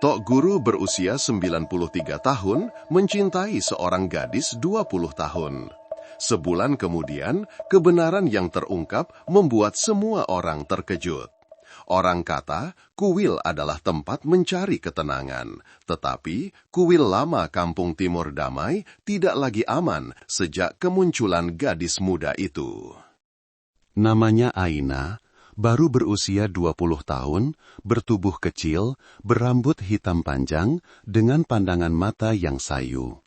Tok Guru berusia 93 tahun mencintai seorang gadis 20 tahun. Sebulan kemudian, kebenaran yang terungkap membuat semua orang terkejut. Orang kata, kuil adalah tempat mencari ketenangan. Tetapi, kuil lama Kampung Timur Damai tidak lagi aman sejak kemunculan gadis muda itu. Namanya Aina. Baru berusia 20 tahun, bertubuh kecil, berambut hitam panjang, dengan pandangan mata yang sayu.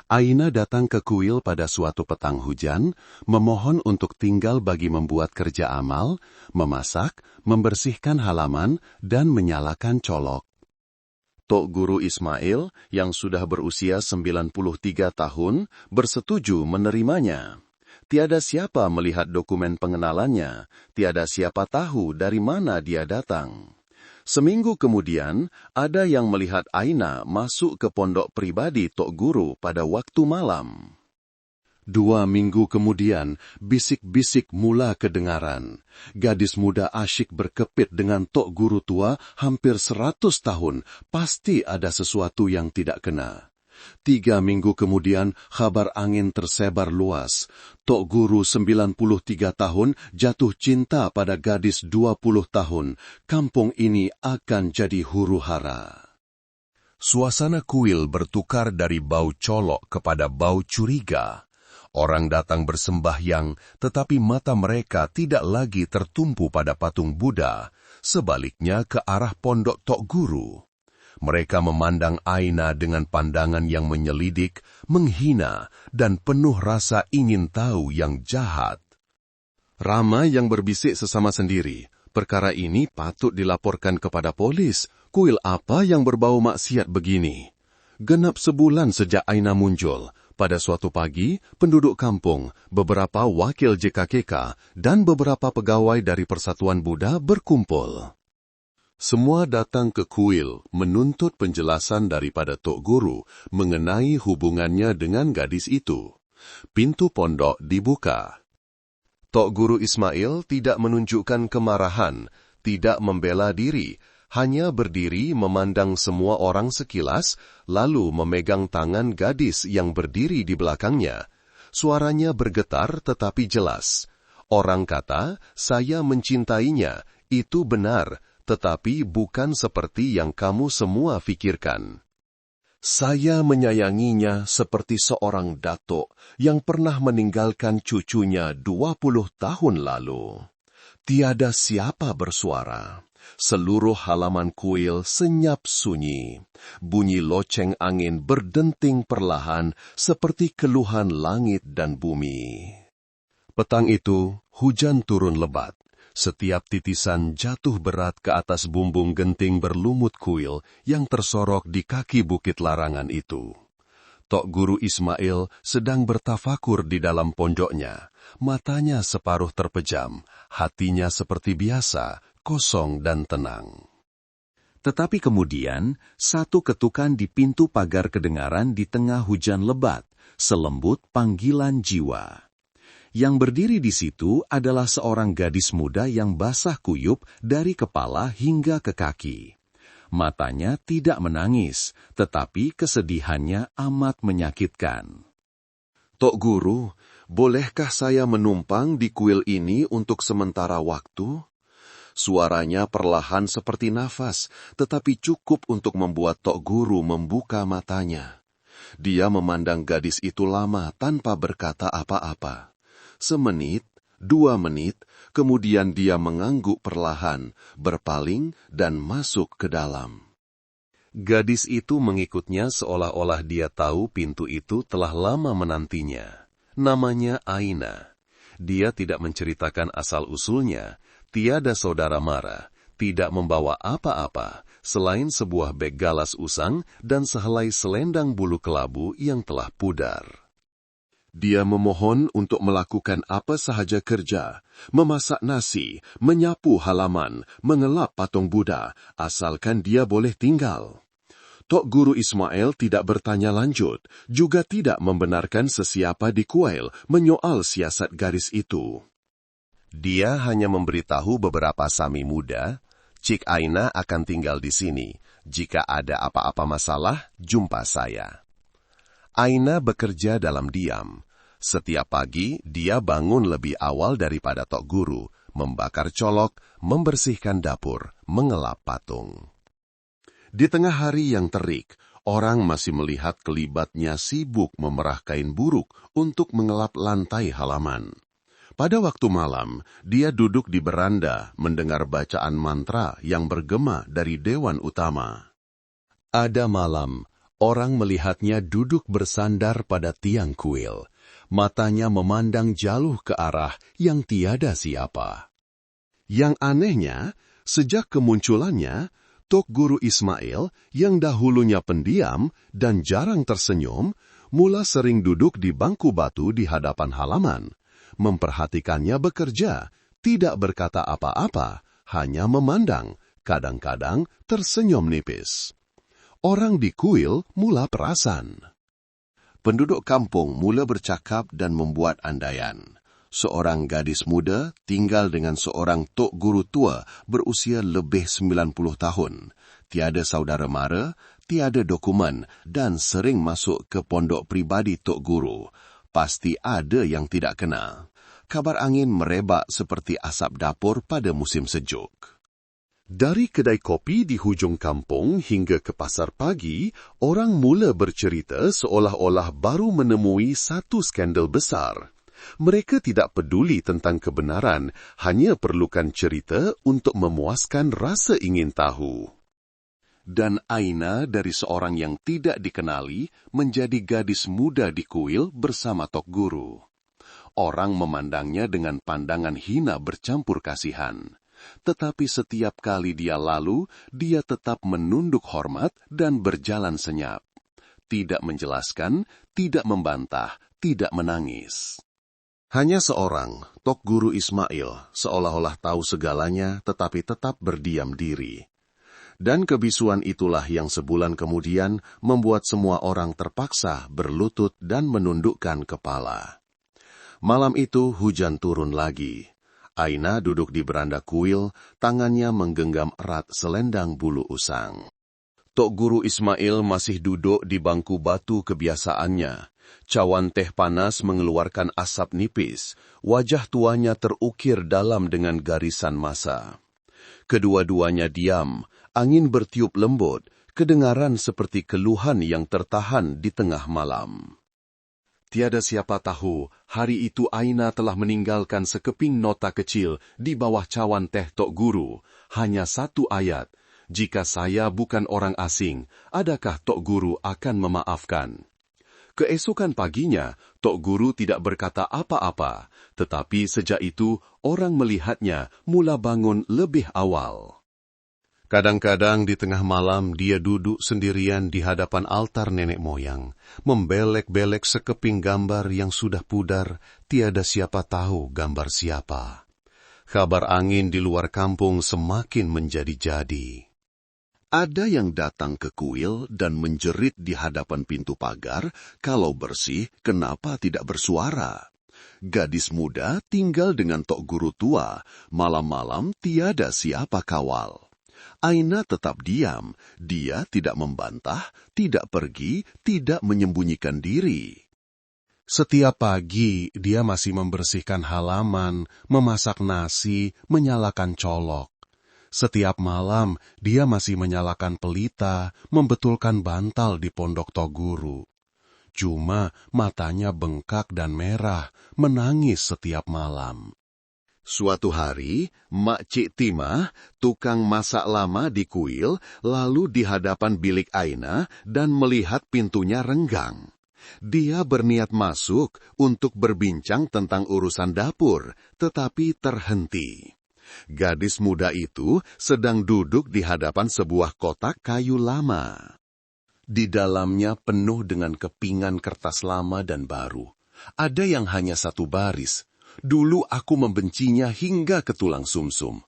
Aina datang ke kuil pada suatu petang hujan, memohon untuk tinggal bagi membuat kerja amal, memasak, membersihkan halaman, dan menyalakan colok. Tok Guru Ismail, yang sudah berusia 93 tahun, bersetuju menerimanya. Tiada siapa melihat dokumen pengenalannya, tiada siapa tahu dari mana dia datang. Seminggu kemudian, ada yang melihat Aina masuk ke pondok pribadi Tok Guru pada waktu malam. 2 minggu kemudian, bisik-bisik mula kedengaran. Gadis muda asyik berkepit dengan Tok Guru tua hampir 100 tahun, pasti ada sesuatu yang tidak kena. 3 minggu kemudian, kabar angin tersebar luas. Tok Guru 93 tahun jatuh cinta pada gadis 20 tahun. Kampung ini akan jadi huru-hara. Suasana kuil bertukar dari bau colok kepada bau curiga. Orang datang bersembahyang, tetapi mata mereka tidak lagi tertumpu pada patung Buddha, sebaliknya ke arah pondok Tok Guru. Mereka memandang Aina dengan pandangan yang menyelidik, menghina, dan penuh rasa ingin tahu yang jahat. Ramai yang berbisik sesama sendiri, perkara ini patut dilaporkan kepada polis. Kuil apa yang berbau maksiat begini? Genap sebulan sejak Aina muncul. Pada suatu pagi, penduduk kampung, beberapa wakil JKKK, dan beberapa pegawai dari Persatuan Buddha berkumpul. Semua datang ke kuil menuntut penjelasan daripada Tok Guru mengenai hubungannya dengan gadis itu. Pintu pondok dibuka. Tok Guru Ismail tidak menunjukkan kemarahan, tidak membela diri, hanya berdiri memandang semua orang sekilas, lalu memegang tangan gadis yang berdiri di belakangnya. Suaranya bergetar tetapi jelas. Orang kata, saya mencintainya, itu benar, tetapi bukan seperti yang kamu semua fikirkan. Saya menyayanginya seperti seorang datuk yang pernah meninggalkan cucunya 20 tahun lalu. Tiada siapa bersuara. Seluruh halaman kuil senyap sunyi. Bunyi loceng angin berdenting perlahan seperti keluhan langit dan bumi. Petang itu, hujan turun lebat. Setiap titisan jatuh berat ke atas bumbung genting berlumut kuil yang tersorok di kaki bukit larangan itu. Tok Guru Ismail sedang bertafakur di dalam pondoknya. Matanya separuh terpejam, hatinya seperti biasa, kosong dan tenang. Tetapi kemudian, satu ketukan di pintu pagar kedengaran di tengah hujan lebat, selembut panggilan jiwa. Yang berdiri di situ adalah seorang gadis muda yang basah kuyup dari kepala hingga ke kaki. Matanya tidak menangis, tetapi kesedihannya amat menyakitkan. Tok Guru, bolehkah saya menumpang di kuil ini untuk sementara waktu? Suaranya perlahan seperti nafas, tetapi cukup untuk membuat Tok Guru membuka matanya. Dia memandang gadis itu lama tanpa berkata apa-apa. 1 menit, 2 menit, kemudian dia mengangguk perlahan, berpaling dan masuk ke dalam. Gadis itu mengikutnya seolah-olah dia tahu pintu itu telah lama menantinya. Namanya Aina. Dia tidak menceritakan asal-usulnya, tiada saudara mara, tidak membawa apa-apa, selain sebuah beg galas usang dan sehelai selendang bulu kelabu yang telah pudar. Dia memohon untuk melakukan apa sahaja kerja, memasak nasi, menyapu halaman, mengelap patung Buddha, asalkan dia boleh tinggal. Tok Guru Ismail tidak bertanya lanjut, juga tidak membenarkan sesiapa di kuil menyoal siasat gadis itu. Dia hanya memberitahu beberapa sami muda, Cik Aina akan tinggal di sini. Jika ada apa-apa masalah, jumpa saya. Aina bekerja dalam diam. Setiap pagi, dia bangun lebih awal daripada Tok Guru, membakar colok, membersihkan dapur, mengelap patung. Di tengah hari yang terik, orang masih melihat kelibatnya sibuk memerah kain buruk untuk mengelap lantai halaman. Pada waktu malam, dia duduk di beranda mendengar bacaan mantra yang bergema dari Dewan Utama. Ada malam, orang melihatnya duduk bersandar pada tiang kuil. Matanya memandang jauh ke arah yang tiada siapa. Yang anehnya, sejak kemunculannya, Tok Guru Ismail yang dahulunya pendiam dan jarang tersenyum, mula sering duduk di bangku batu di hadapan halaman, memperhatikannya bekerja, tidak berkata apa-apa, hanya memandang, kadang-kadang tersenyum nipis. Orang di kuil mula perasan. Penduduk kampung mula bercakap dan membuat andaian. Seorang gadis muda tinggal dengan seorang tok guru tua berusia lebih 90 tahun. Tiada saudara mara, tiada dokumen dan sering masuk ke pondok pribadi tok guru. Pasti ada yang tidak kenal. Kabar angin merebak seperti asap dapur pada musim sejuk. Dari kedai kopi di hujung kampung hingga ke pasar pagi, orang mula bercerita seolah-olah baru menemui satu skandal besar. Mereka tidak peduli tentang kebenaran, hanya perlukan cerita untuk memuaskan rasa ingin tahu. Dan Aina dari seorang yang tidak dikenali menjadi gadis muda di kuil bersama Tok Guru. Orang memandangnya dengan pandangan hina bercampur kasihan. Tetapi setiap kali dia lalu, dia tetap menunduk hormat dan berjalan senyap. Tidak menjelaskan, tidak membantah, tidak menangis. Hanya seorang, Tok Guru Ismail, seolah-olah tahu segalanya tetapi tetap berdiam diri. Dan kebisuan itulah yang sebulan kemudian membuat semua orang terpaksa berlutut dan menundukkan kepala. Malam itu hujan turun lagi. Aina duduk di beranda kuil, tangannya menggenggam erat selendang bulu usang. Tok Guru Ismail masih duduk di bangku batu kebiasaannya. Cawan teh panas mengeluarkan asap nipis. Wajah tuanya terukir dalam dengan garisan masa. Kedua-duanya diam, angin bertiup lembut, kedengaran seperti keluhan yang tertahan di tengah malam. Tiada siapa tahu, hari itu Aina telah meninggalkan sekeping nota kecil di bawah cawan teh Tok Guru. Hanya satu ayat, "Jika saya bukan orang asing, adakah Tok Guru akan memaafkan?" Keesokan paginya, Tok Guru tidak berkata apa-apa, tetapi sejak itu orang melihatnya mula bangun lebih awal. Kadang-kadang di tengah malam dia duduk sendirian di hadapan altar nenek moyang, membelek-belek sekeping gambar yang sudah pudar, tiada siapa tahu gambar siapa. Kabar angin di luar kampung semakin menjadi-jadi. Ada yang datang ke kuil dan menjerit di hadapan pintu pagar, kalau bersih, kenapa tidak bersuara? Gadis muda tinggal dengan Tok Guru tua, malam-malam tiada siapa kawal. Aina tetap diam, dia tidak membantah, tidak pergi, tidak menyembunyikan diri. Setiap pagi, dia masih membersihkan halaman, memasak nasi, menyalakan colok. Setiap malam, dia masih menyalakan pelita, membetulkan bantal di pondok Tok Guru. Cuma matanya bengkak dan merah, menangis setiap malam. Suatu hari, Mak Cik Timah, tukang masak lama di kuil, lalu di hadapan bilik Aina dan melihat pintunya renggang. Dia berniat masuk untuk berbincang tentang urusan dapur, tetapi terhenti. Gadis muda itu sedang duduk di hadapan sebuah kotak kayu lama. Di dalamnya penuh dengan kepingan kertas lama dan baru. Ada yang hanya satu baris. Dulu aku membencinya hingga ke tulang sumsum.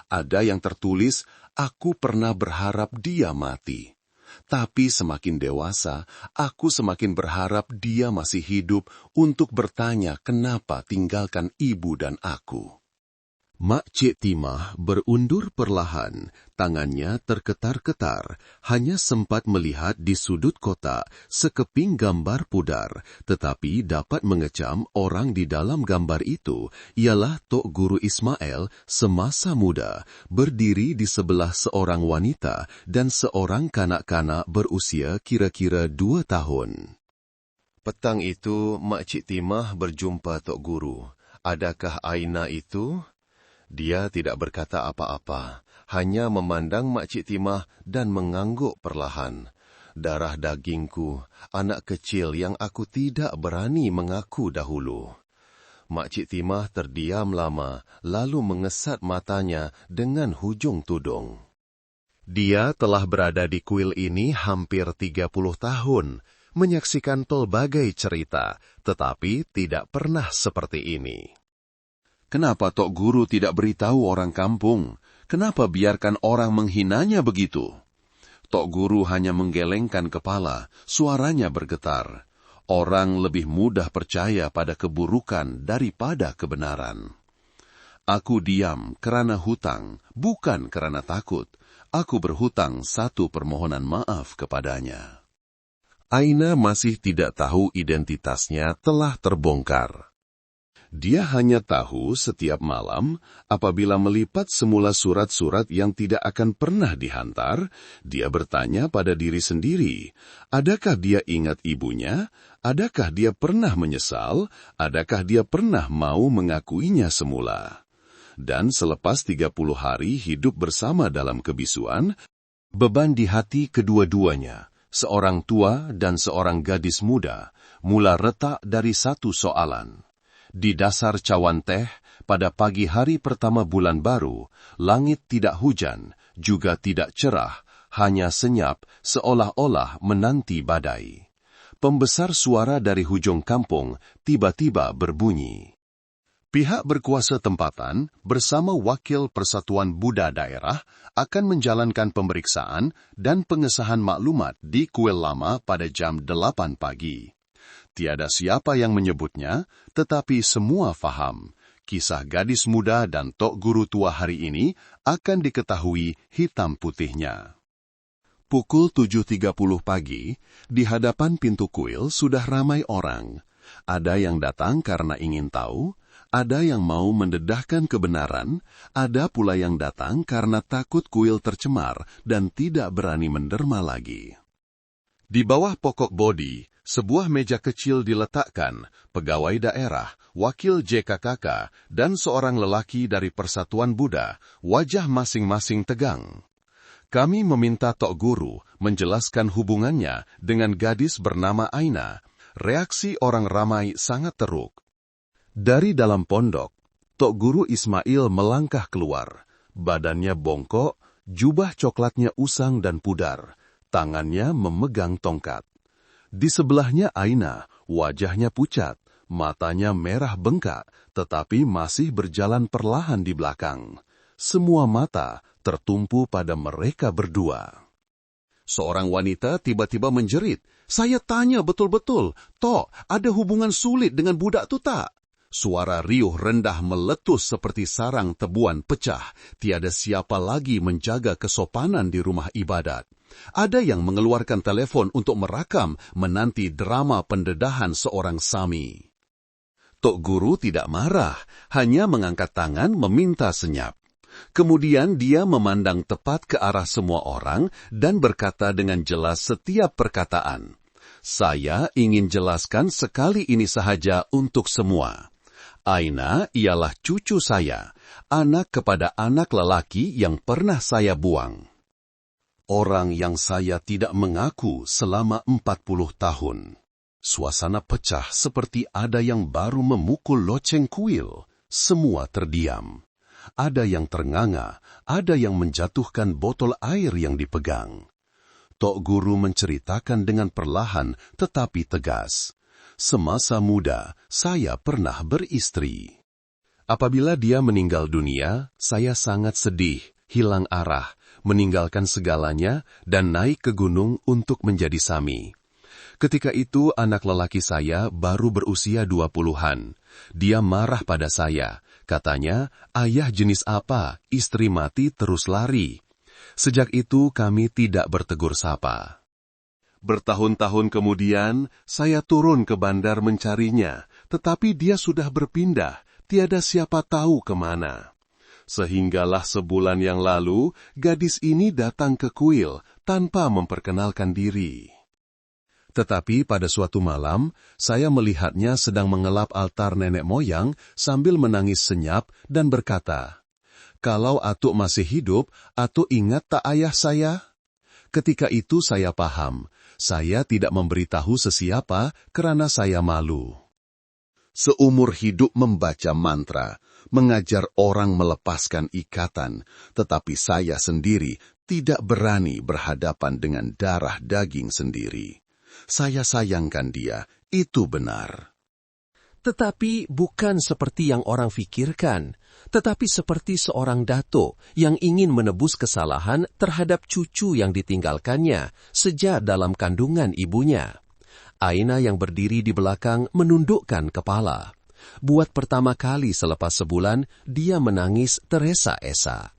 Ada yang tertulis, aku pernah berharap dia mati. Tapi semakin dewasa, aku semakin berharap dia masih hidup untuk bertanya kenapa tinggalkan ibu dan aku. Mak Cik Timah berundur perlahan, tangannya terketar-ketar, hanya sempat melihat di sudut kotak sekeping gambar pudar, tetapi dapat mengecam orang di dalam gambar itu ialah Tok Guru Ismail semasa muda, berdiri di sebelah seorang wanita dan seorang kanak-kanak berusia kira-kira 2 tahun. Petang itu, Mak Cik Timah berjumpa Tok Guru. Adakah Aina itu? Dia tidak berkata apa-apa, hanya memandang Mak Cik Timah dan mengangguk perlahan. Darah dagingku, anak kecil yang aku tidak berani mengaku dahulu. Mak Cik Timah terdiam lama, lalu mengesat matanya dengan hujung tudung. Dia telah berada di kuil ini hampir 30 tahun, menyaksikan pelbagai cerita, tetapi tidak pernah seperti ini. Kenapa Tok Guru tidak beritahu orang kampung? Kenapa biarkan orang menghinanya begitu? Tok Guru hanya menggelengkan kepala, suaranya bergetar. Orang lebih mudah percaya pada keburukan daripada kebenaran. Aku diam kerana hutang, bukan kerana takut. Aku berhutang 1 permohonan maaf kepadanya. Aina masih tidak tahu identitasnya telah terbongkar. Dia hanya tahu setiap malam, apabila melipat semula surat-surat yang tidak akan pernah dihantar, dia bertanya pada diri sendiri, adakah dia ingat ibunya? Adakah dia pernah menyesal? Adakah dia pernah mau mengakuinya semula? Dan selepas 30 hari hidup bersama dalam kebisuan, beban di hati kedua-duanya, seorang tua dan seorang gadis muda, mula retak dari satu soalan. Di dasar cawan teh, pada pagi hari pertama bulan baru, langit tidak hujan, juga tidak cerah, hanya senyap seolah-olah menanti badai. Pembesar suara dari hujung kampung tiba-tiba berbunyi. Pihak berkuasa tempatan bersama Wakil Persatuan Buddha Daerah akan menjalankan pemeriksaan dan pengesahan maklumat di kuil lama pada jam 8 pagi. Tiada siapa yang menyebutnya, tetapi semua faham. Kisah gadis muda dan Tok Guru tua hari ini akan diketahui hitam putihnya. Pukul 7.30 pagi, di hadapan pintu kuil sudah ramai orang. Ada yang datang karena ingin tahu, ada yang mau mendedahkan kebenaran, ada pula yang datang karena takut kuil tercemar dan tidak berani menderma lagi. Di bawah pokok bodi, sebuah meja kecil diletakkan, pegawai daerah, wakil JKKK, dan seorang lelaki dari Persatuan Buddha, wajah masing-masing tegang. Kami meminta Tok Guru menjelaskan hubungannya dengan gadis bernama Aina. Reaksi orang ramai sangat teruk. Dari dalam pondok, Tok Guru Ismail melangkah keluar. Badannya bongkok, jubah coklatnya usang dan pudar. Tangannya memegang tongkat. Di sebelahnya Aina, wajahnya pucat, matanya merah bengkak, tetapi masih berjalan perlahan di belakang. Semua mata tertumpu pada mereka berdua. Seorang wanita tiba-tiba menjerit, "Saya tanya betul-betul, Tok, ada hubungan sulit dengan budak tu tak?" Suara riuh rendah meletus seperti sarang tebuan pecah. Tiada siapa lagi menjaga kesopanan di rumah ibadat. Ada yang mengeluarkan telepon untuk merakam menanti drama pendedahan seorang sami. Tok Guru tidak marah, hanya mengangkat tangan meminta senyap. Kemudian dia memandang tepat ke arah semua orang dan berkata dengan jelas setiap perkataan. Saya ingin jelaskan sekali ini sahaja untuk semua. Aina ialah cucu saya, anak kepada anak lelaki yang pernah saya buang. Orang yang saya tidak mengaku selama 40 tahun. Suasana pecah seperti ada yang baru memukul loceng kuil. Semua terdiam. Ada yang ternganga, ada yang menjatuhkan botol air yang dipegang. Tok Guru menceritakan dengan perlahan tetapi tegas. Semasa muda, saya pernah beristri. Apabila dia meninggal dunia, saya sangat sedih, hilang arah, meninggalkan segalanya, dan naik ke gunung untuk menjadi sami. Ketika itu anak lelaki saya baru berusia 20-an. Dia marah pada saya, Katanya, ayah jenis apa, istri mati terus lari. Sejak itu kami tidak bertegur sapa. Bertahun-tahun kemudian, saya turun ke bandar mencarinya, tetapi dia sudah berpindah, tiada siapa tahu kemana. Sehinggalah sebulan yang lalu, gadis ini datang ke kuil tanpa memperkenalkan diri. Tetapi pada suatu malam, saya melihatnya sedang mengelap altar nenek moyang sambil menangis senyap dan berkata, "Kalau Atuk masih hidup, Atuk ingat tak ayah saya?" Ketika itu saya paham, saya tidak memberitahu sesiapa karena saya malu. Seumur hidup membaca mantra, mengajar orang melepaskan ikatan, tetapi saya sendiri tidak berani berhadapan dengan darah daging sendiri. Saya sayangkan dia, itu benar. Tetapi bukan seperti yang orang fikirkan, tetapi seperti seorang dato yang ingin menebus kesalahan terhadap cucu yang ditinggalkannya sejak dalam kandungan ibunya. Aina yang berdiri di belakang menundukkan kepala. Buat pertama kali selepas sebulan, dia menangis teresa-esa.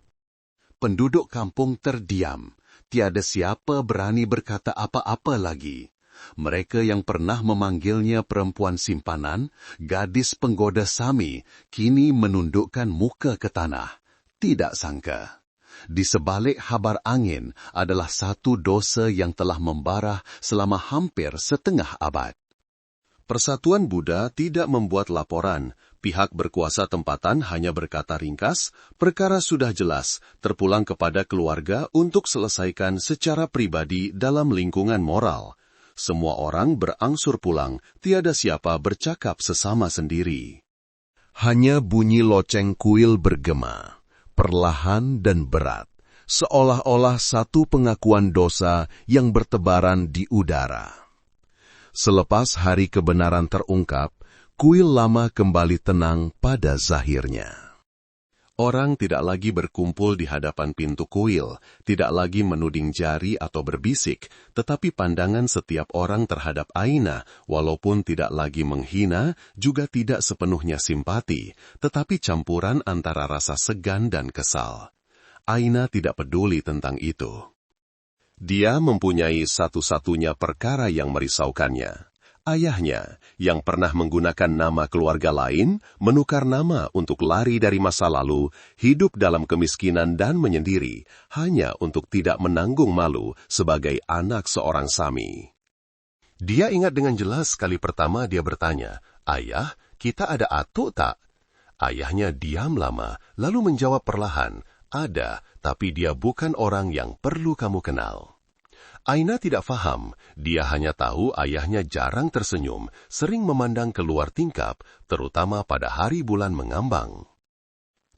Penduduk kampung terdiam. Tiada siapa berani berkata apa-apa lagi. Mereka yang pernah memanggilnya perempuan simpanan, gadis penggoda Sami, kini menundukkan muka ke tanah. Tidak sangka, di sebalik habar angin adalah satu dosa yang telah membara selama hampir setengah abad. Persatuan Buddha tidak membuat laporan. Pihak berkuasa tempatan hanya berkata ringkas, perkara sudah jelas, terpulang kepada keluarga untuk selesaikan secara pribadi dalam lingkungan moral. Semua orang berangsur pulang, tiada siapa bercakap sesama sendiri. Hanya bunyi loceng kuil bergema, perlahan dan berat, seolah-olah satu pengakuan dosa yang bertebaran di udara. Selepas hari kebenaran terungkap, kuil lama kembali tenang pada zahirnya. Orang tidak lagi berkumpul di hadapan pintu kuil, tidak lagi menuding jari atau berbisik, tetapi pandangan setiap orang terhadap Aina, walaupun tidak lagi menghina, juga tidak sepenuhnya simpati, tetapi campuran antara rasa segan dan kesal. Aina tidak peduli tentang itu. Dia mempunyai satu-satunya perkara yang merisaukannya. Ayahnya, yang pernah menggunakan nama keluarga lain, menukar nama untuk lari dari masa lalu, hidup dalam kemiskinan dan menyendiri, hanya untuk tidak menanggung malu sebagai anak seorang Sami. Dia ingat dengan jelas kali pertama dia bertanya, "Ayah, kita ada atuk tak?" Ayahnya diam lama, lalu menjawab perlahan, "Ada, tapi dia bukan orang yang perlu kamu kenal." Aina tidak faham, dia hanya tahu ayahnya jarang tersenyum, sering memandang keluar tingkap, terutama pada hari bulan mengambang.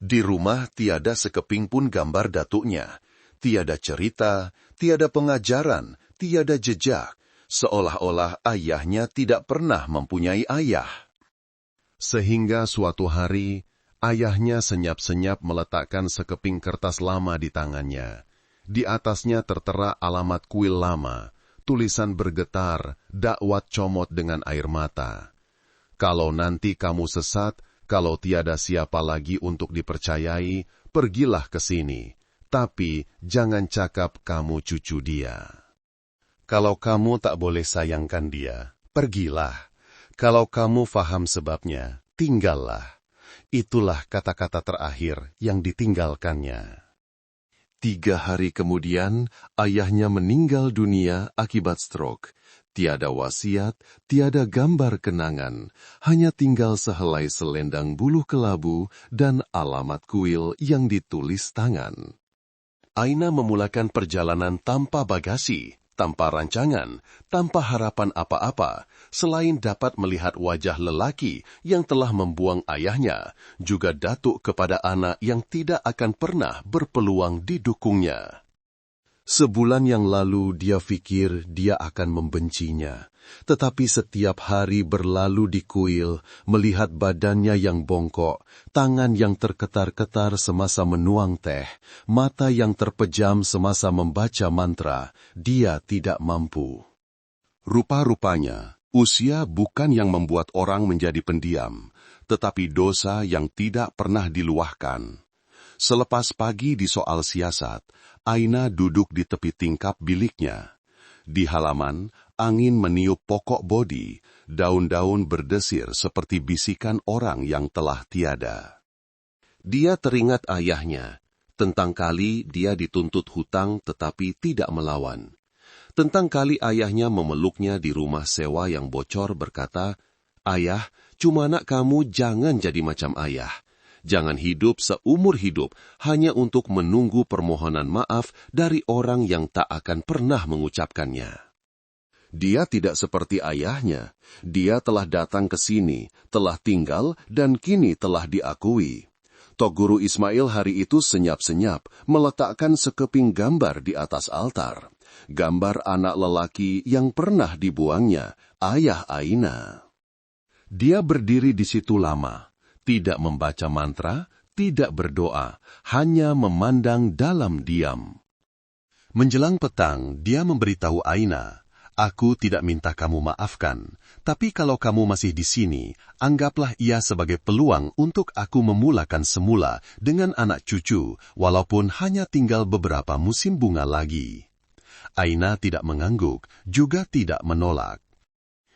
Di rumah tiada sekeping pun gambar datuknya, tiada cerita, tiada pengajaran, tiada jejak, seolah-olah ayahnya tidak pernah mempunyai ayah. Sehingga suatu hari, ayahnya senyap-senyap meletakkan sekeping kertas lama di tangannya. Di atasnya tertera alamat kuil lama, tulisan bergetar, dakwat comot dengan air mata. "Kalau nanti kamu sesat, kalau tiada siapa lagi untuk dipercayai, pergilah ke sini. Tapi jangan cakap kamu cucu dia. Kalau kamu tak boleh sayangkan dia, pergilah. Kalau kamu faham sebabnya, tinggallah." Itulah kata-kata terakhir yang ditinggalkannya. 3 hari kemudian, ayahnya meninggal dunia akibat stroke. Tiada wasiat, tiada gambar kenangan, hanya tinggal sehelai selendang buluh kelabu dan alamat kuil yang ditulis tangan. Aina memulakan perjalanan tanpa bagasi, tanpa rancangan, tanpa harapan apa-apa, selain dapat melihat wajah lelaki yang telah membuang ayahnya, juga datuk kepada anak yang tidak akan pernah berpeluang didukungnya. Sebulan yang lalu dia fikir dia akan membencinya, tetapi setiap hari berlalu di kuil, melihat badannya yang bongkok, tangan yang terketar-ketar semasa menuang teh, mata yang terpejam semasa membaca mantra, dia tidak mampu. Rupa-rupanya, usia bukan yang membuat orang menjadi pendiam, tetapi dosa yang tidak pernah diluahkan. Selepas pagi di soal siasat, Aina duduk di tepi tingkap biliknya. Di halaman, angin meniup pokok bodi, daun-daun berdesir seperti bisikan orang yang telah tiada. Dia teringat ayahnya, tentang kali dia dituntut hutang tetapi tidak melawan. Tentang kali ayahnya memeluknya di rumah sewa yang bocor berkata, "Ayah, cuma nak kamu jangan jadi macam ayah. Jangan hidup seumur hidup hanya untuk menunggu permohonan maaf dari orang yang tak akan pernah mengucapkannya." Dia tidak seperti ayahnya. Dia telah datang ke sini, telah tinggal, dan kini telah diakui. Tok Guru Ismail hari itu senyap-senyap meletakkan sekeping gambar di atas altar. Gambar anak lelaki yang pernah dibuangnya, ayah Aina. Dia berdiri di situ lama. Tidak membaca mantra, tidak berdoa, hanya memandang dalam diam. Menjelang petang, dia memberitahu Aina, "Aku tidak minta kamu maafkan, tapi kalau kamu masih di sini, anggaplah ia sebagai peluang untuk aku memulakan semula dengan anak cucu, walaupun hanya tinggal beberapa musim bunga lagi." Aina tidak mengangguk, juga tidak menolak.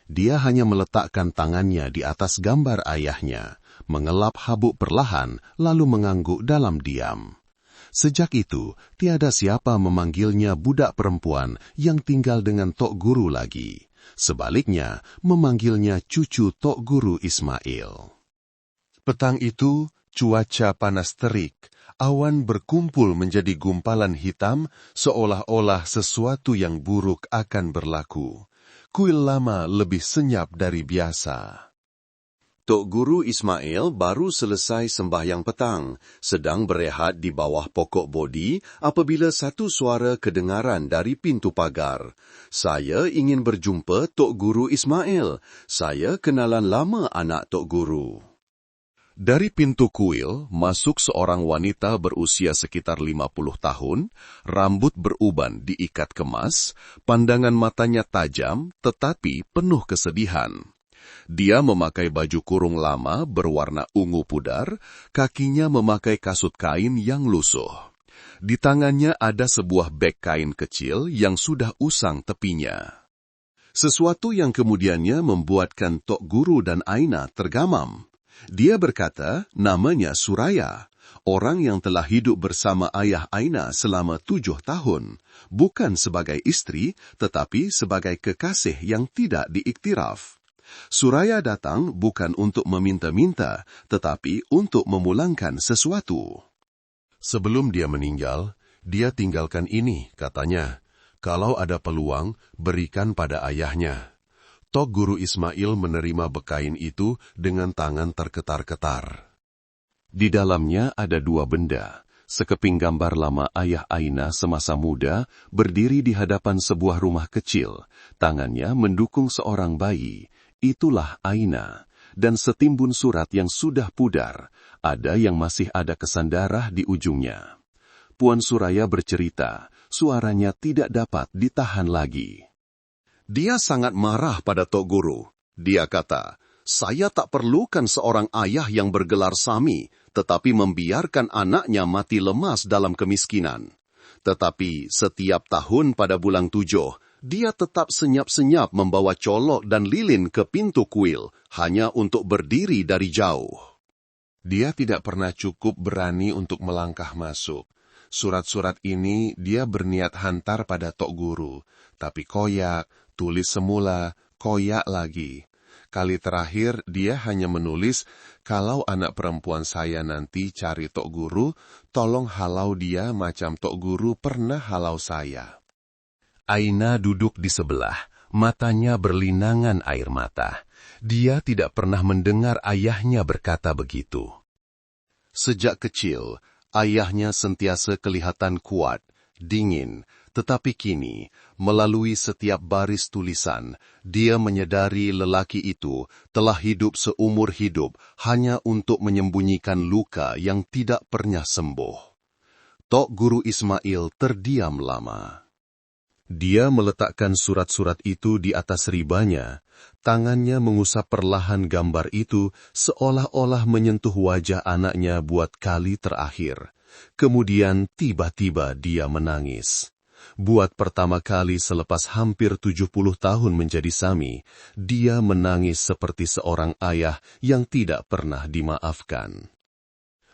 Dia hanya meletakkan tangannya di atas gambar ayahnya, mengelap habuk perlahan, lalu mengangguk dalam diam. Sejak itu, tiada siapa memanggilnya budak perempuan yang tinggal dengan Tok Guru lagi. Sebaliknya, memanggilnya cucu Tok Guru Ismail. Petang itu, cuaca panas terik. Awan berkumpul menjadi gumpalan hitam, seolah-olah sesuatu yang buruk akan berlaku. Kuil lama lebih senyap dari biasa. Tok Guru Ismail baru selesai sembahyang petang, sedang berehat di bawah pokok bodi apabila satu suara kedengaran dari pintu pagar. "Saya ingin berjumpa Tok Guru Ismail. Saya kenalan lama anak Tok Guru." Dari pintu kuil, masuk seorang wanita berusia sekitar 50 tahun, rambut beruban diikat kemas, pandangan matanya tajam tetapi penuh kesedihan. Dia memakai baju kurung lama berwarna ungu pudar, kakinya memakai kasut kain yang lusuh. Di tangannya ada sebuah beg kain kecil yang sudah usang tepinya. Sesuatu yang kemudiannya membuatkan Tok Guru dan Aina tergamam. Dia berkata namanya Suraya, orang yang telah hidup bersama ayah Aina selama 7 tahun, bukan sebagai istri, tetapi sebagai kekasih yang tidak diiktiraf. Suraya datang bukan untuk meminta-minta, tetapi untuk memulangkan sesuatu. Sebelum dia meninggal, dia tinggalkan ini, katanya. Kalau ada peluang, berikan pada ayahnya. Tok Guru Ismail menerima bekain itu dengan tangan terketar-ketar. Di dalamnya ada 2 benda. Sekeping gambar lama ayah Aina semasa muda berdiri di hadapan sebuah rumah kecil. Tangannya mendukung seorang bayi. Itulah Aina. Dan setimbun surat yang sudah pudar. Ada yang masih ada kesan darah di ujungnya. Puan Suraya bercerita, suaranya tidak dapat ditahan lagi. Dia sangat marah pada Tok Guru. Dia kata, "Saya tak perlukan seorang ayah yang bergelar Sami, tetapi membiarkan anaknya mati lemas dalam kemiskinan." Tetapi setiap tahun pada bulan 7, dia tetap senyap-senyap membawa colok dan lilin ke pintu kuil, hanya untuk berdiri dari jauh. Dia tidak pernah cukup berani untuk melangkah masuk. Surat-surat ini dia berniat hantar pada Tok Guru, tapi koyak, tulis semula, koyak lagi. Kali terakhir dia hanya menulis, "Kalau anak perempuan saya nanti cari Tok Guru, tolong halau dia macam Tok Guru pernah halau saya." Aina duduk di sebelah, matanya berlinangan air mata. Dia tidak pernah mendengar ayahnya berkata begitu. Sejak kecil, ayahnya sentiasa kelihatan kuat, dingin, tetapi kini, melalui setiap baris tulisan, dia menyadari lelaki itu telah hidup seumur hidup hanya untuk menyembunyikan luka yang tidak pernah sembuh. Tok Guru Ismail terdiam lama. Dia meletakkan surat-surat itu di atas ribanya, Tangannya mengusap perlahan gambar itu seolah-olah menyentuh wajah anaknya buat kali terakhir. Kemudian tiba-tiba dia menangis. Buat pertama kali selepas hampir 70 tahun menjadi Sami, dia menangis seperti seorang ayah yang tidak pernah dimaafkan.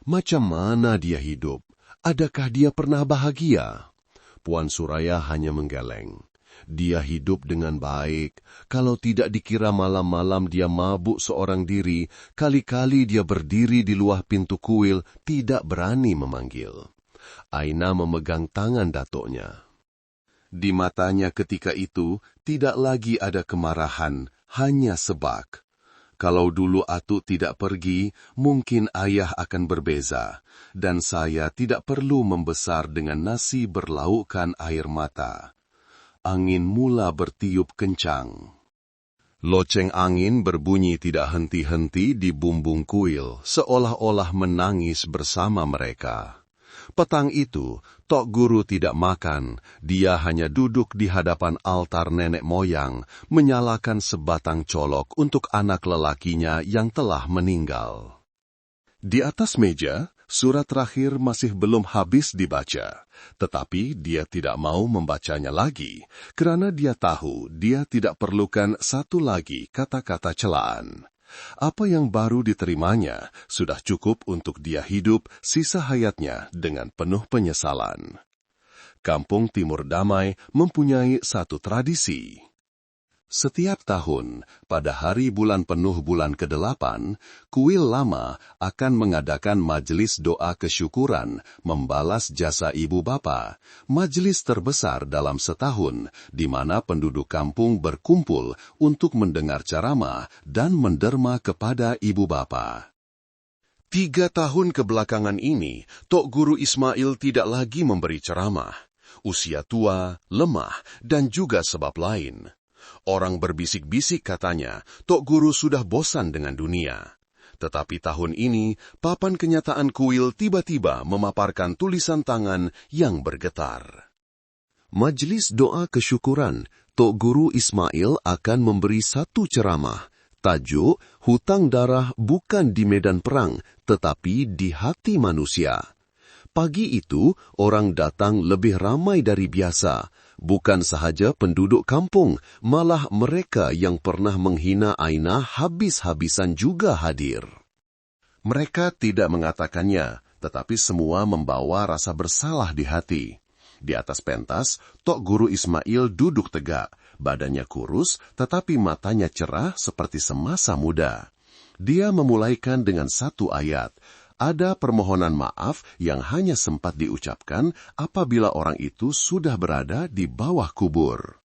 Macam mana dia hidup? Adakah dia pernah bahagia? Puan Suraya hanya menggeleng. Dia hidup dengan baik. Kalau tidak dikira malam-malam dia mabuk seorang diri, kali-kali dia berdiri di luar pintu kuil, tidak berani memanggil. Aina memegang tangan datuknya. Di matanya ketika itu tidak lagi ada kemarahan, hanya sebak. Kalau dulu Atuk tidak pergi, mungkin ayah akan berbeza, dan saya tidak perlu membesar dengan nasi berlaukkan air mata. Angin mula bertiup kencang. Loceng angin berbunyi tidak henti-henti di bumbung kuil, seolah-olah menangis bersama mereka. Petang itu, Tok Guru tidak makan, dia hanya duduk di hadapan altar nenek moyang, menyalakan sebatang colok untuk anak lelakinya yang telah meninggal. Di atas meja, surat terakhir masih belum habis dibaca, tetapi dia tidak mau membacanya lagi, kerana dia tahu dia tidak perlukan satu lagi kata-kata celaan. Apa yang baru diterimanya sudah cukup untuk dia hidup sisa hayatnya dengan penuh penyesalan. Kampung Timur Damai mempunyai satu tradisi. Setiap tahun, pada hari bulan penuh bulan ke-8, kuil lama akan mengadakan majelis doa kesyukuran membalas jasa ibu bapa, majelis terbesar dalam setahun, di mana penduduk kampung berkumpul untuk mendengar ceramah dan menderma kepada ibu bapa. 3 tahun kebelakangan ini, Tok Guru Ismail tidak lagi memberi ceramah. Usia tua, lemah, dan juga sebab lain. Orang berbisik-bisik katanya, Tok Guru sudah bosan dengan dunia. Tetapi tahun ini, papan kenyataan kuil tiba-tiba memaparkan tulisan tangan yang bergetar. Majelis doa kesyukuran, Tok Guru Ismail akan memberi satu ceramah. Tajuk, hutang darah bukan di medan perang, tetapi di hati manusia. Pagi itu, orang datang lebih ramai dari biasa. Bukan sahaja penduduk kampung, malah mereka yang pernah menghina Aina habis-habisan juga hadir. Mereka tidak mengatakannya, tetapi semua membawa rasa bersalah di hati. Di atas pentas, Tok Guru Ismail duduk tegak, badannya kurus, tetapi matanya cerah seperti semasa muda. Dia memulaikan dengan satu ayat. Ada permohonan maaf yang hanya sempat diucapkan apabila orang itu sudah berada di bawah kubur.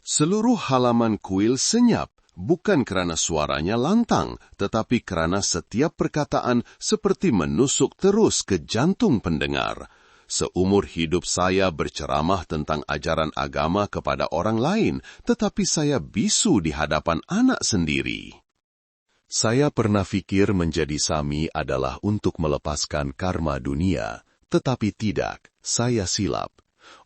Seluruh halaman kuil senyap, bukan kerana suaranya lantang, tetapi kerana setiap perkataan seperti menusuk terus ke jantung pendengar. Seumur hidup saya berceramah tentang ajaran agama kepada orang lain, tetapi saya bisu di hadapan anak sendiri. Saya pernah fikir menjadi Sami adalah untuk melepaskan karma dunia, tetapi tidak, saya silap.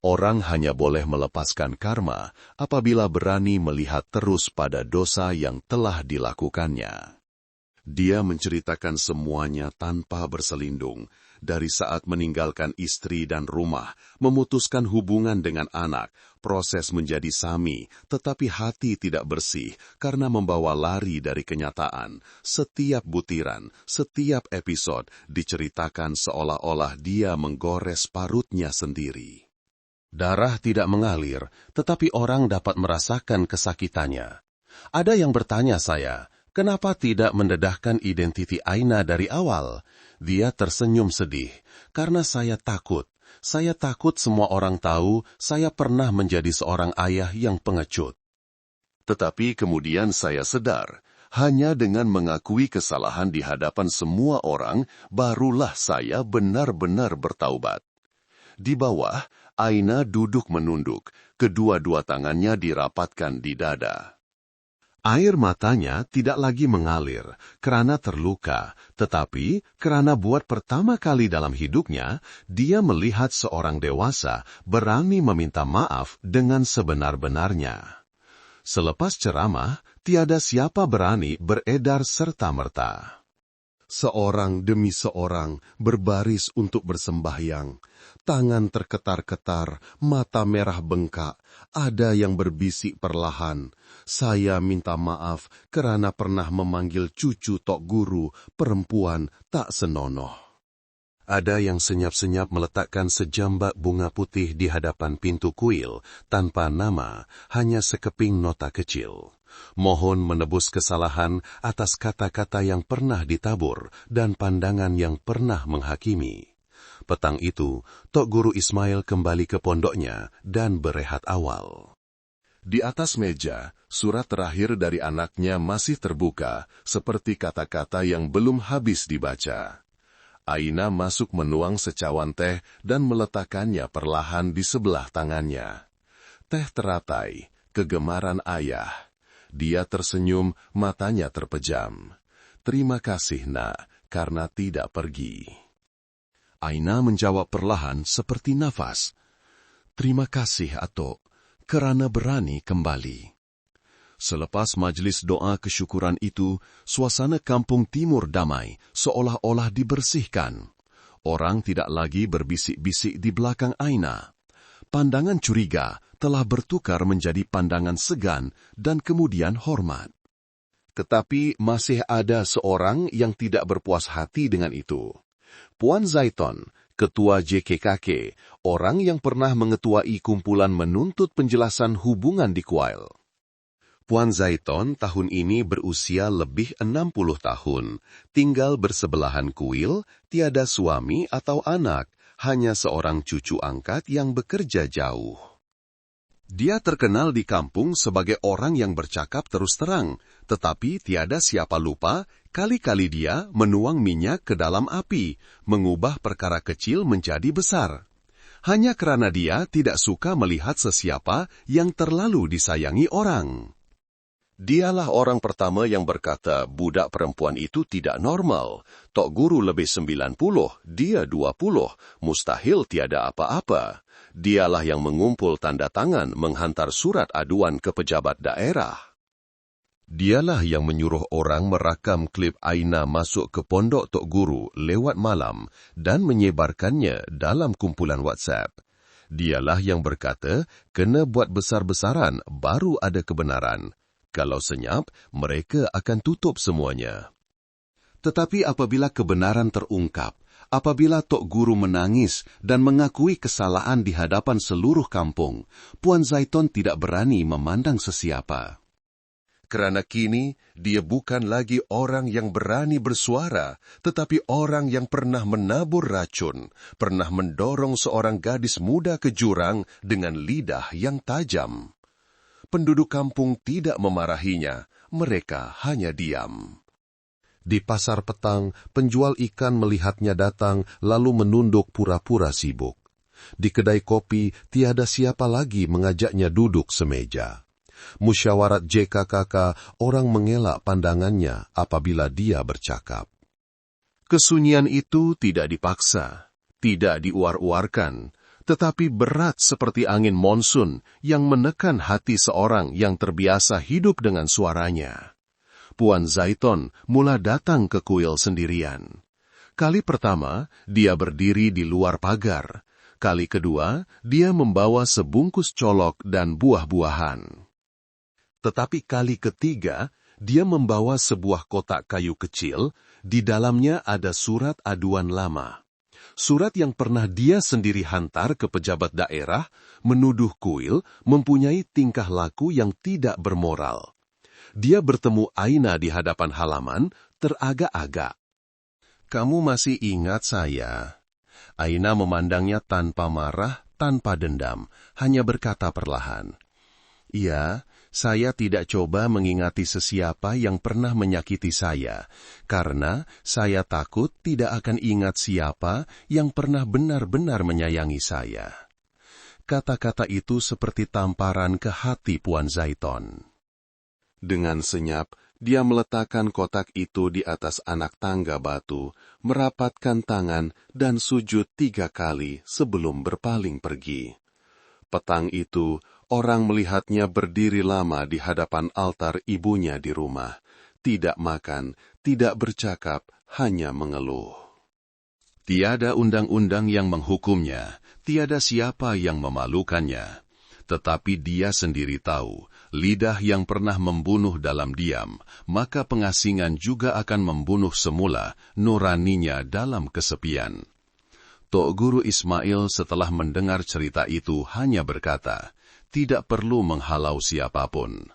Orang hanya boleh melepaskan karma apabila berani melihat terus pada dosa yang telah dilakukannya. Dia menceritakan semuanya tanpa berselindung, dari saat meninggalkan istri dan rumah, memutuskan hubungan dengan anak, proses menjadi Sami, tetapi hati tidak bersih karena membawa lari dari kenyataan. Setiap butiran, setiap episode diceritakan seolah-olah dia menggores parutnya sendiri. Darah tidak mengalir, tetapi orang dapat merasakan kesakitannya. Ada yang bertanya saya, kenapa tidak mendedahkan identiti Aina dari awal? Dia tersenyum sedih, karena saya takut. Saya takut semua orang tahu saya pernah menjadi seorang ayah yang pengecut. Tetapi kemudian saya sadar, hanya dengan mengakui kesalahan di hadapan semua orang, barulah saya benar-benar bertaubat. Di bawah, Aina duduk menunduk, kedua-dua tangannya dirapatkan di dada. Air matanya tidak lagi mengalir kerana terluka, tetapi kerana buat pertama kali dalam hidupnya, dia melihat seorang dewasa berani meminta maaf dengan sebenar-benarnya. Selepas ceramah, tiada siapa berani beredar serta-merta. Seorang demi seorang berbaris untuk bersembahyang. Tangan terketar-ketar, mata merah bengkak. Ada yang berbisik perlahan, "Saya minta maaf kerana pernah memanggil cucu Tok Guru perempuan tak senonoh." Ada yang senyap-senyap meletakkan sejambak bunga putih di hadapan pintu kuil tanpa nama, hanya sekeping nota kecil. Mohon menebus kesalahan atas kata-kata yang pernah ditabur dan pandangan yang pernah menghakimi. Petang itu, Tok Guru Ismail kembali ke pondoknya dan berehat awal. Di atas meja, surat terakhir dari anaknya masih terbuka, seperti kata-kata yang belum habis dibaca. Aina masuk menuang secawan teh dan meletakkannya perlahan di sebelah tangannya. Teh teratai, kegemaran ayah. Dia tersenyum, matanya terpejam. "Terima kasih, Nak, karena tidak pergi." Aina menjawab perlahan seperti nafas. "Terima kasih, Atok, kerana berani kembali." Selepas majlis doa kesyukuran itu, suasana kampung timur damai, seolah-olah dibersihkan. Orang tidak lagi berbisik-bisik di belakang Aina. Pandangan curiga telah bertukar menjadi pandangan segan dan kemudian hormat. Tetapi masih ada seorang yang tidak berpuas hati dengan itu. Puan Zaiton, ketua JKKK, orang yang pernah mengetuai kumpulan menuntut penjelasan hubungan di Kuil. Puan Zaiton tahun ini berusia lebih 60 tahun, tinggal bersebelahan kuil, tiada suami atau anak, hanya seorang cucu angkat yang bekerja jauh. Dia terkenal di kampung sebagai orang yang bercakap terus terang, tetapi tiada siapa lupa, kali-kali dia menuang minyak ke dalam api, mengubah perkara kecil menjadi besar. Hanya kerana dia tidak suka melihat sesiapa yang terlalu disayangi orang. Dialah orang pertama yang berkata budak perempuan itu tidak normal. Tok Guru lebih 90, dia 20, mustahil tiada apa-apa. Dialah yang mengumpul tanda tangan menghantar surat aduan ke pejabat daerah. Dialah yang menyuruh orang merakam klip Aina masuk ke pondok Tok Guru lewat malam dan menyebarkannya dalam kumpulan WhatsApp. Dialah yang berkata kena buat besar-besaran baru ada kebenaran. Kalau senyap, mereka akan tutup semuanya. Tetapi apabila kebenaran terungkap, apabila Tok Guru menangis dan mengakui kesalahan di hadapan seluruh kampung, Puan Zaiton tidak berani memandang sesiapa. Kerana kini, dia bukan lagi orang yang berani bersuara, tetapi orang yang pernah menabur racun, pernah mendorong seorang gadis muda ke jurang dengan lidah yang tajam. Penduduk kampung tidak memarahinya, mereka hanya diam. Di pasar petang, penjual ikan melihatnya datang lalu menunduk pura-pura sibuk. Di kedai kopi, tiada siapa lagi mengajaknya duduk semeja. Musyawarat JKKK, orang mengelak pandangannya apabila dia bercakap. Kesunyian itu tidak dipaksa, tidak diuar-uarkan, tetapi berat seperti angin monsun yang menekan hati seorang yang terbiasa hidup dengan suaranya. Puan Zaiton mula datang ke kuil sendirian. Kali pertama, dia berdiri di luar pagar. Kali kedua, dia membawa sebungkus colok dan buah-buahan. Tetapi kali ketiga, dia membawa sebuah kotak kayu kecil, di dalamnya ada surat aduan lama. Surat yang pernah dia sendiri hantar ke pejabat daerah menuduh kuil mempunyai tingkah laku yang tidak bermoral. Dia bertemu Aina di hadapan halaman, teragak-agak. "Kamu masih ingat saya?" Aina memandangnya tanpa marah, tanpa dendam, hanya berkata perlahan, "Iya, saya tidak coba mengingati sesiapa yang pernah menyakiti saya, karena saya takut tidak akan ingat siapa yang pernah benar-benar menyayangi saya." Kata-kata itu seperti tamparan ke hati Puan Zaiton. Dengan senyap, dia meletakkan kotak itu di atas anak tangga batu, merapatkan tangan dan sujud 3 kali sebelum berpaling pergi. Petang itu, Orang melihatnya berdiri lama di hadapan altar ibunya di rumah, tidak makan, tidak bercakap, hanya mengeluh. Tiada undang-undang yang menghukumnya, tiada siapa yang memalukannya. Tetapi dia sendiri tahu, lidah yang pernah membunuh dalam diam, maka pengasingan juga akan membunuh semula nuraninya dalam kesepian. Tok Guru Ismail setelah mendengar cerita itu hanya berkata, tidak perlu menghalau siapapun.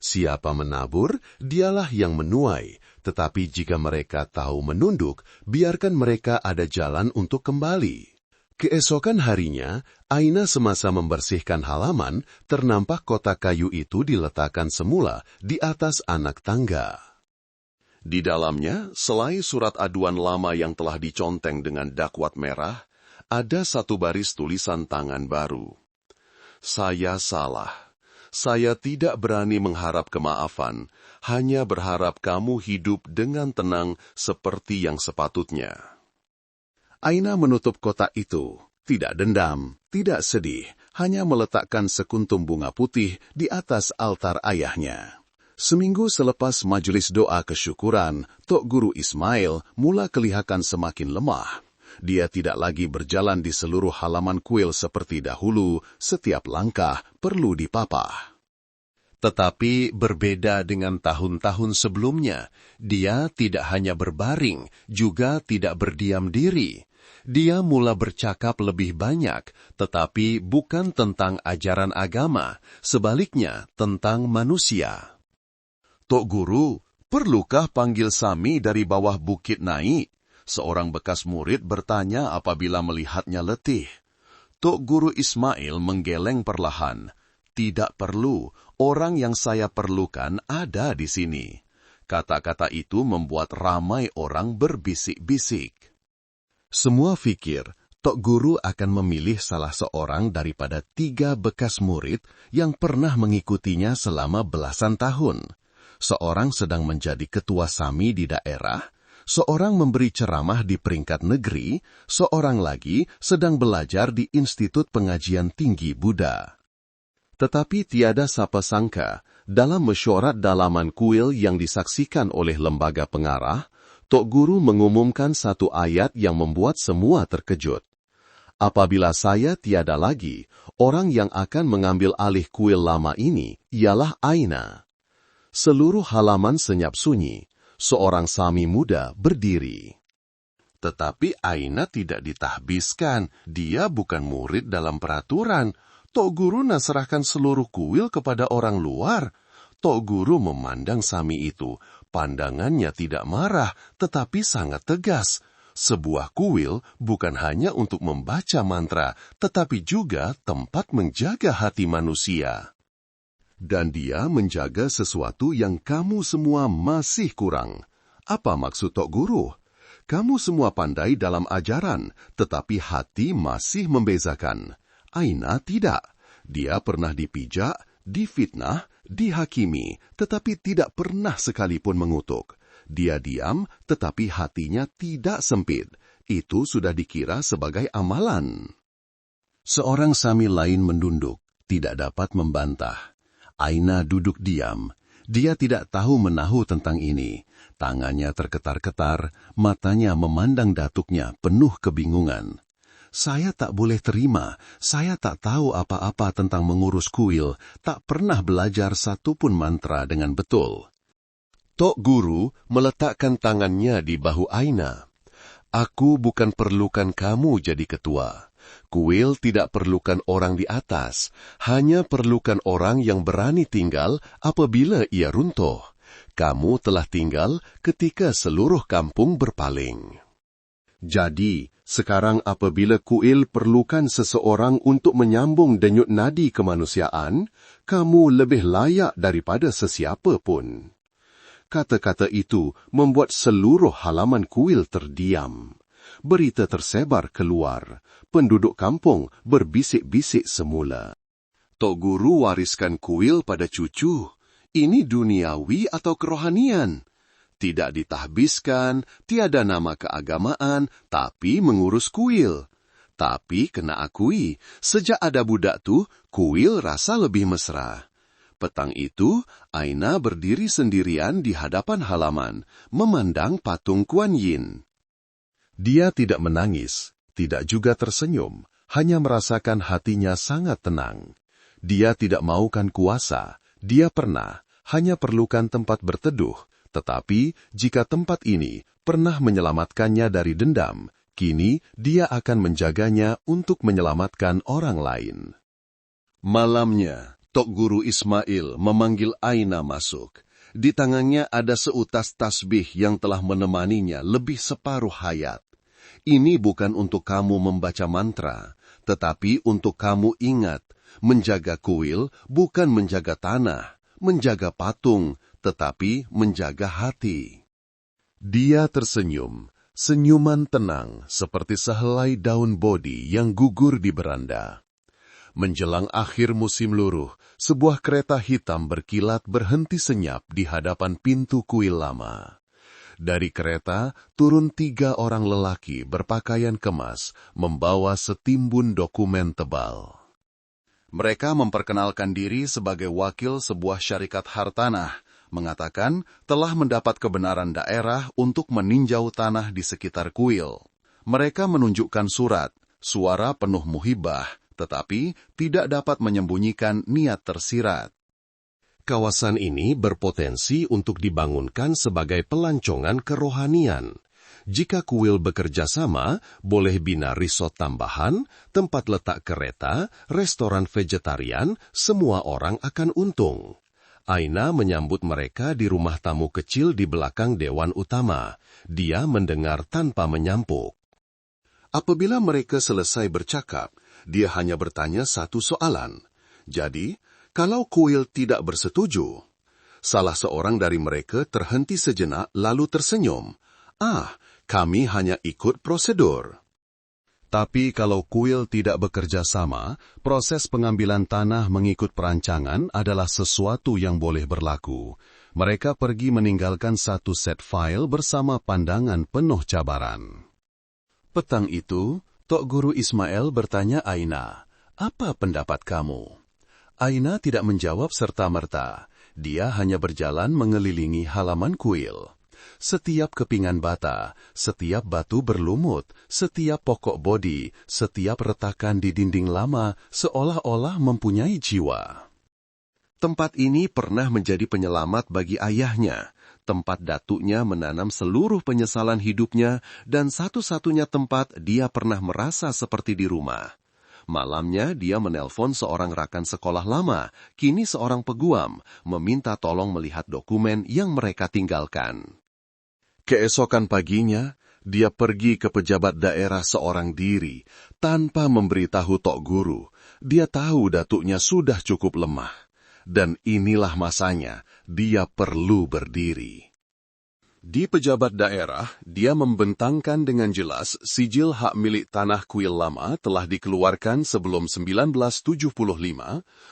Siapa menabur, dialah yang menuai, tetapi jika mereka tahu menunduk, biarkan mereka ada jalan untuk kembali. Keesokan harinya, Aina semasa membersihkan halaman, ternampak kotak kayu itu diletakkan semula di atas anak tangga. Di dalamnya, selain surat aduan lama yang telah diconteng dengan dakwat merah, ada satu baris tulisan tangan baru. Saya salah. Saya tidak berani mengharap kemaafan, hanya berharap kamu hidup dengan tenang seperti yang sepatutnya. Aina menutup kotak itu, tidak dendam, tidak sedih, hanya meletakkan sekuntum bunga putih di atas altar ayahnya. Seminggu selepas majelis doa kesyukuran, Tok Guru Ismail mula kelihatan semakin lemah. Dia tidak lagi berjalan di seluruh halaman kuil seperti dahulu, setiap langkah perlu dipapah. Tetapi berbeda dengan tahun-tahun sebelumnya, dia tidak hanya berbaring, juga tidak berdiam diri. Dia mula bercakap lebih banyak, tetapi bukan tentang ajaran agama, sebaliknya tentang manusia. Tok Guru, perlukah panggil Sami dari bawah bukit naik? Seorang bekas murid bertanya apabila melihatnya letih. Tok Guru Ismail menggeleng perlahan. Tidak perlu, orang yang saya perlukan ada di sini. Kata-kata itu membuat ramai orang berbisik-bisik. Semua fikir, Tok Guru akan memilih salah seorang daripada 3 bekas murid yang pernah mengikutinya selama belasan tahun. Seorang sedang menjadi ketua Sami di daerah, seorang memberi ceramah di peringkat negeri, seorang lagi sedang belajar di Institut Pengajian Tinggi Buddha. Tetapi tiada siapa sangka, dalam mesyuarat dalaman kuil yang disaksikan oleh lembaga pengarah, Tok Guru mengumumkan satu ayat yang membuat semua terkejut. Apabila saya tiada lagi, orang yang akan mengambil alih kuil lama ini ialah Aina. Seluruh halaman senyap sunyi, seorang Sami muda berdiri. Tetapi Aina tidak ditahbiskan, dia bukan murid dalam peraturan. Tok Guru nak serahkan seluruh kuil kepada orang luar. Tok Guru memandang Sami itu, pandangannya tidak marah, tetapi sangat tegas. Sebuah kuil bukan hanya untuk membaca mantra, tetapi juga tempat menjaga hati manusia. Dan dia menjaga sesuatu yang kamu semua masih kurang. Apa maksud Tok Guru? Kamu semua pandai dalam ajaran, tetapi hati masih membezakan. Aina tidak. Dia pernah dipijak, difitnah, dihakimi, tetapi tidak pernah sekalipun mengutuk. Dia diam, tetapi hatinya tidak sempit. Itu sudah dikira sebagai amalan. Seorang Sami lain menunduk, tidak dapat membantah. Aina duduk diam. Dia tidak tahu menahu tentang ini. Tangannya terketar-ketar, matanya memandang datuknya penuh kebingungan. Saya tak boleh terima, saya tak tahu apa-apa tentang mengurus kuil, tak pernah belajar satupun mantra dengan betul. Tok Guru meletakkan tangannya di bahu Aina. Aku bukan perlukan kamu jadi ketua. Kuil tidak perlukan orang di atas, hanya perlukan orang yang berani tinggal apabila ia runtuh. Kamu telah tinggal ketika seluruh kampung berpaling. Jadi, sekarang apabila kuil perlukan seseorang untuk menyambung denyut nadi kemanusiaan, kamu lebih layak daripada sesiapa pun. Kata-kata itu membuat seluruh halaman kuil terdiam. Berita tersebar keluar. Penduduk kampung berbisik-bisik semula. Tok Guru wariskan kuil pada cucu. Ini duniawi atau kerohanian? Tidak ditahbiskan, tiada nama keagamaan, tapi mengurus kuil. Tapi kena akui, sejak ada budak tuh, kuil rasa lebih mesra. Petang itu, Aina berdiri sendirian di hadapan halaman, memandang patung Kuan Yin. Dia tidak menangis, tidak juga tersenyum, hanya merasakan hatinya sangat tenang. Dia tidak maukan kuasa, dia pernah, hanya perlukan tempat berteduh, tetapi jika tempat ini pernah menyelamatkannya dari dendam, kini dia akan menjaganya untuk menyelamatkan orang lain. Malamnya, Tok Guru Ismail memanggil Aina masuk. Di tangannya ada seutas tasbih yang telah menemaninya lebih separuh hayat. Ini bukan untuk kamu membaca mantra, tetapi untuk kamu ingat, menjaga kuil bukan menjaga tanah, menjaga patung, tetapi menjaga hati. Dia tersenyum, senyuman tenang seperti sehelai daun bodi yang gugur di beranda. Menjelang akhir musim luruh, sebuah kereta hitam berkilat berhenti senyap di hadapan pintu kuil lama. Dari kereta, turun 3 orang lelaki berpakaian kemas, membawa setimbun dokumen tebal. Mereka memperkenalkan diri sebagai wakil sebuah syarikat hartanah, mengatakan telah mendapat kebenaran daerah untuk meninjau tanah di sekitar kuil. Mereka menunjukkan suara penuh muhibah, tetapi tidak dapat menyembunyikan niat tersirat. Kawasan ini berpotensi untuk dibangunkan sebagai pelancongan kerohanian. Jika kuil bekerja sama, boleh bina resort tambahan, tempat letak kereta, restoran vegetarian, semua orang akan untung. Aina menyambut mereka di rumah tamu kecil di belakang dewan utama. Dia mendengar tanpa menyampuk. Apabila mereka selesai bercakap, dia hanya bertanya satu soalan. Jadi, kalau kuil tidak bersetuju, salah seorang dari mereka terhenti sejenak lalu tersenyum. Kami hanya ikut prosedur. Tapi kalau kuil tidak bekerja sama, proses pengambilan tanah mengikut perancangan adalah sesuatu yang boleh berlaku. Mereka pergi meninggalkan satu set file bersama pandangan penuh cabaran. Petang itu, Tok Guru Ismail bertanya Aina, "Apa pendapat kamu?" Aina tidak menjawab serta-merta. Dia hanya berjalan mengelilingi halaman kuil. Setiap kepingan bata, setiap batu berlumut, setiap pokok bodi, setiap retakan di dinding lama seolah-olah mempunyai jiwa. Tempat ini pernah menjadi penyelamat bagi ayahnya, tempat datuknya menanam seluruh penyesalan hidupnya, dan satu-satunya tempat dia pernah merasa seperti di rumah. Malamnya dia menelpon seorang rakan sekolah lama, kini seorang peguam, meminta tolong melihat dokumen yang mereka tinggalkan. Keesokan paginya, dia pergi ke pejabat daerah seorang diri, tanpa memberitahu Tok Guru. Dia tahu datuknya sudah cukup lemah, dan inilah masanya, dia perlu berdiri. Di pejabat daerah, dia membentangkan dengan jelas sijil hak milik tanah kuil lama telah dikeluarkan sebelum 1975,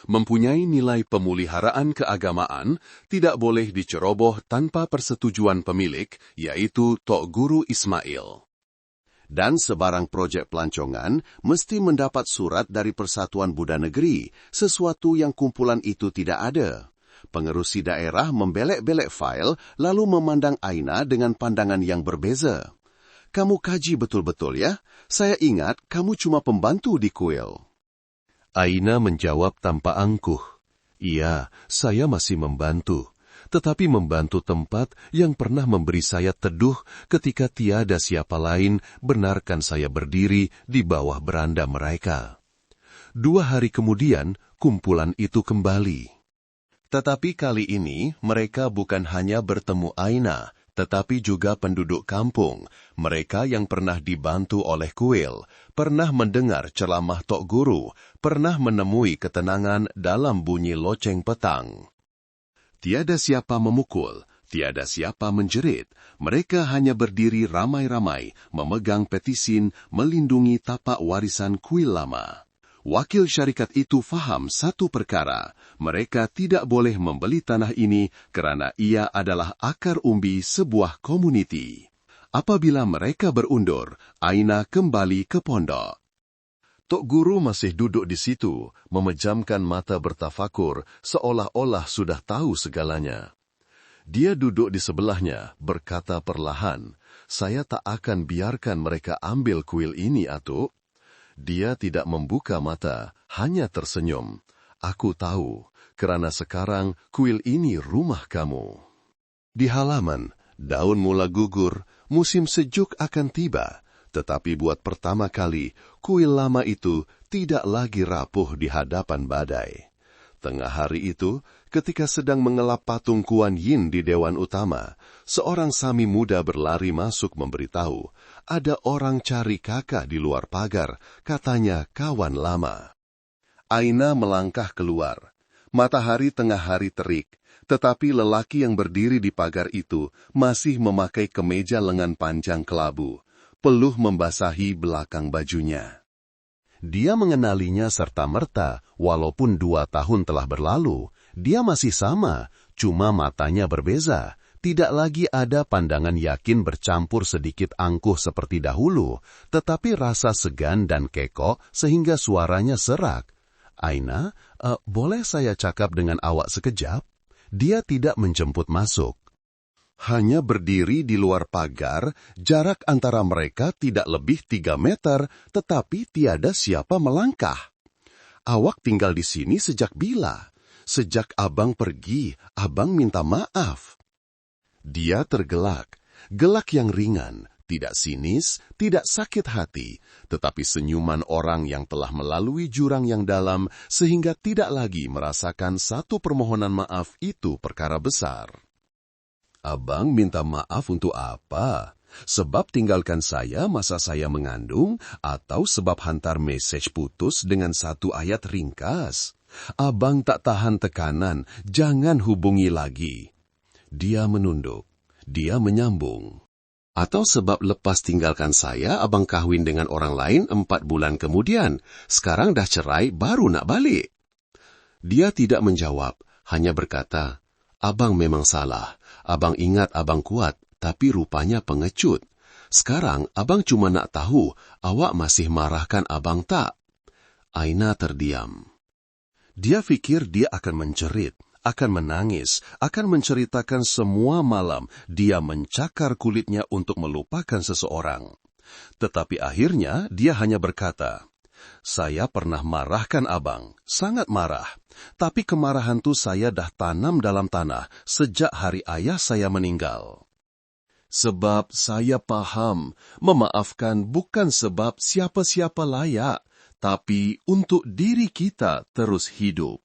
mempunyai nilai pemeliharaan keagamaan, tidak boleh diceroboh tanpa persetujuan pemilik, yaitu Tok Guru Ismail. Dan sebarang proyek pelancongan mesti mendapat surat dari Persatuan Buddha Negeri, sesuatu yang kumpulan itu tidak ada. Pengerusi daerah membelek-belek file lalu memandang Aina dengan pandangan yang berbeza. "Kamu kaji betul-betul ya? Saya ingat kamu cuma pembantu di kuil." Aina menjawab tanpa angkuh. "Iya, saya masih membantu. Tetapi membantu tempat yang pernah memberi saya teduh ketika tiada siapa lain benarkan saya berdiri di bawah beranda mereka." 2 hari kemudian, kumpulan itu kembali. Tetapi kali ini, mereka bukan hanya bertemu Aina, tetapi juga penduduk kampung, mereka yang pernah dibantu oleh kuil, pernah mendengar ceramah Tok Guru, pernah menemui ketenangan dalam bunyi loceng petang. Tiada siapa memukul, tiada siapa menjerit, mereka hanya berdiri ramai-ramai, memegang petisin, melindungi tapak warisan kuil lama. Wakil syarikat itu faham satu perkara, mereka tidak boleh membeli tanah ini kerana ia adalah akar umbi sebuah komuniti. Apabila mereka berundur, Aina kembali ke pondok. Tok Guru masih duduk di situ, memejamkan mata bertafakur, seolah-olah sudah tahu segalanya. Dia duduk di sebelahnya, berkata perlahan, "Saya tak akan biarkan mereka ambil kuil ini, Atuk." Dia tidak membuka mata, hanya tersenyum. "Aku tahu, kerana sekarang kuil ini rumah kamu." Di halaman, daun mula gugur, musim sejuk akan tiba. Tetapi buat pertama kali, kuil lama itu tidak lagi rapuh di hadapan badai. Tengah hari itu, ketika sedang mengelap patung Kuan Yin di Dewan Utama, seorang Sami muda berlari masuk memberitahu, ada orang cari kakak di luar pagar, katanya kawan lama. Aina melangkah keluar. Matahari tengah hari terik, tetapi lelaki yang berdiri di pagar itu masih memakai kemeja lengan panjang kelabu. Peluh membasahi belakang bajunya. Dia mengenalinya serta-merta, walaupun 2 tahun telah berlalu. Dia masih sama, cuma matanya berbeza. Tidak lagi ada pandangan yakin bercampur sedikit angkuh seperti dahulu, tetapi rasa segan dan kekok sehingga suaranya serak. "Aina, boleh saya cakap dengan awak sekejap?" Dia tidak menjemput masuk. Hanya berdiri di luar pagar, jarak antara mereka tidak lebih 3 meter, tetapi tiada siapa melangkah. "Awak tinggal di sini sejak bila? Sejak abang pergi, abang minta maaf." Dia tergelak, gelak yang ringan, tidak sinis, tidak sakit hati, tetapi senyuman orang yang telah melalui jurang yang dalam sehingga tidak lagi merasakan satu permohonan maaf itu perkara besar. "Abang minta maaf untuk apa? Sebab tinggalkan saya masa saya mengandung atau sebab hantar mesej putus dengan 1 ayat ringkas? Abang tak tahan tekanan, jangan hubungi lagi." Dia menunduk. Dia menyambung. "Atau sebab lepas tinggalkan saya, abang kahwin dengan orang lain 4 bulan kemudian. Sekarang dah cerai, baru nak balik." Dia tidak menjawab, hanya berkata, "Abang memang salah. Abang ingat abang kuat, tapi rupanya pengecut. Sekarang abang cuma nak tahu, awak masih marahkan abang tak?" Aina terdiam. Dia fikir dia akan mencerit, akan menangis, akan menceritakan semua malam dia mencakar kulitnya untuk melupakan seseorang. Tetapi akhirnya dia hanya berkata, "Saya pernah marahkan abang, sangat marah. Tapi kemarahan itu saya dah tanam dalam tanah sejak hari ayah saya meninggal. Sebab saya paham, memaafkan bukan sebab siapa-siapa layak, tapi untuk diri kita terus hidup."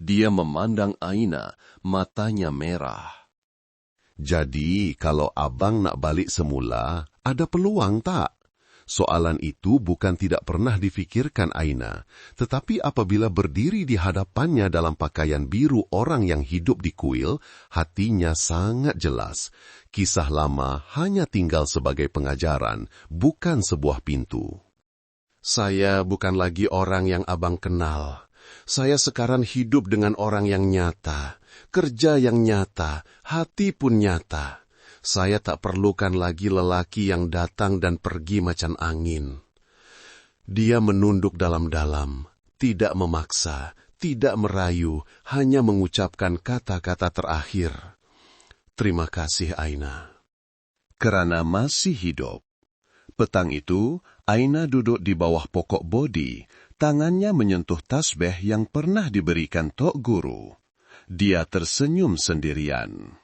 Dia memandang Aina, matanya merah. "Jadi, kalau abang nak balik semula, ada peluang tak?" Soalan itu bukan tidak pernah difikirkan Aina, tetapi apabila berdiri di hadapannya dalam pakaian biru orang yang hidup di kuil, hatinya sangat jelas. Kisah lama hanya tinggal sebagai pengajaran, bukan sebuah pintu. "Saya bukan lagi orang yang abang kenal. Saya sekarang hidup dengan orang yang nyata, kerja yang nyata, hati pun nyata. Saya tak perlukan lagi lelaki yang datang dan pergi macam angin." Dia menunduk dalam-dalam, tidak memaksa, tidak merayu, hanya mengucapkan kata-kata terakhir. "Terima kasih, Aina." Kerana masih hidup. Petang itu, Aina duduk di bawah pokok bodi, tangannya menyentuh tasbih yang pernah diberikan Tok Guru. Dia tersenyum sendirian.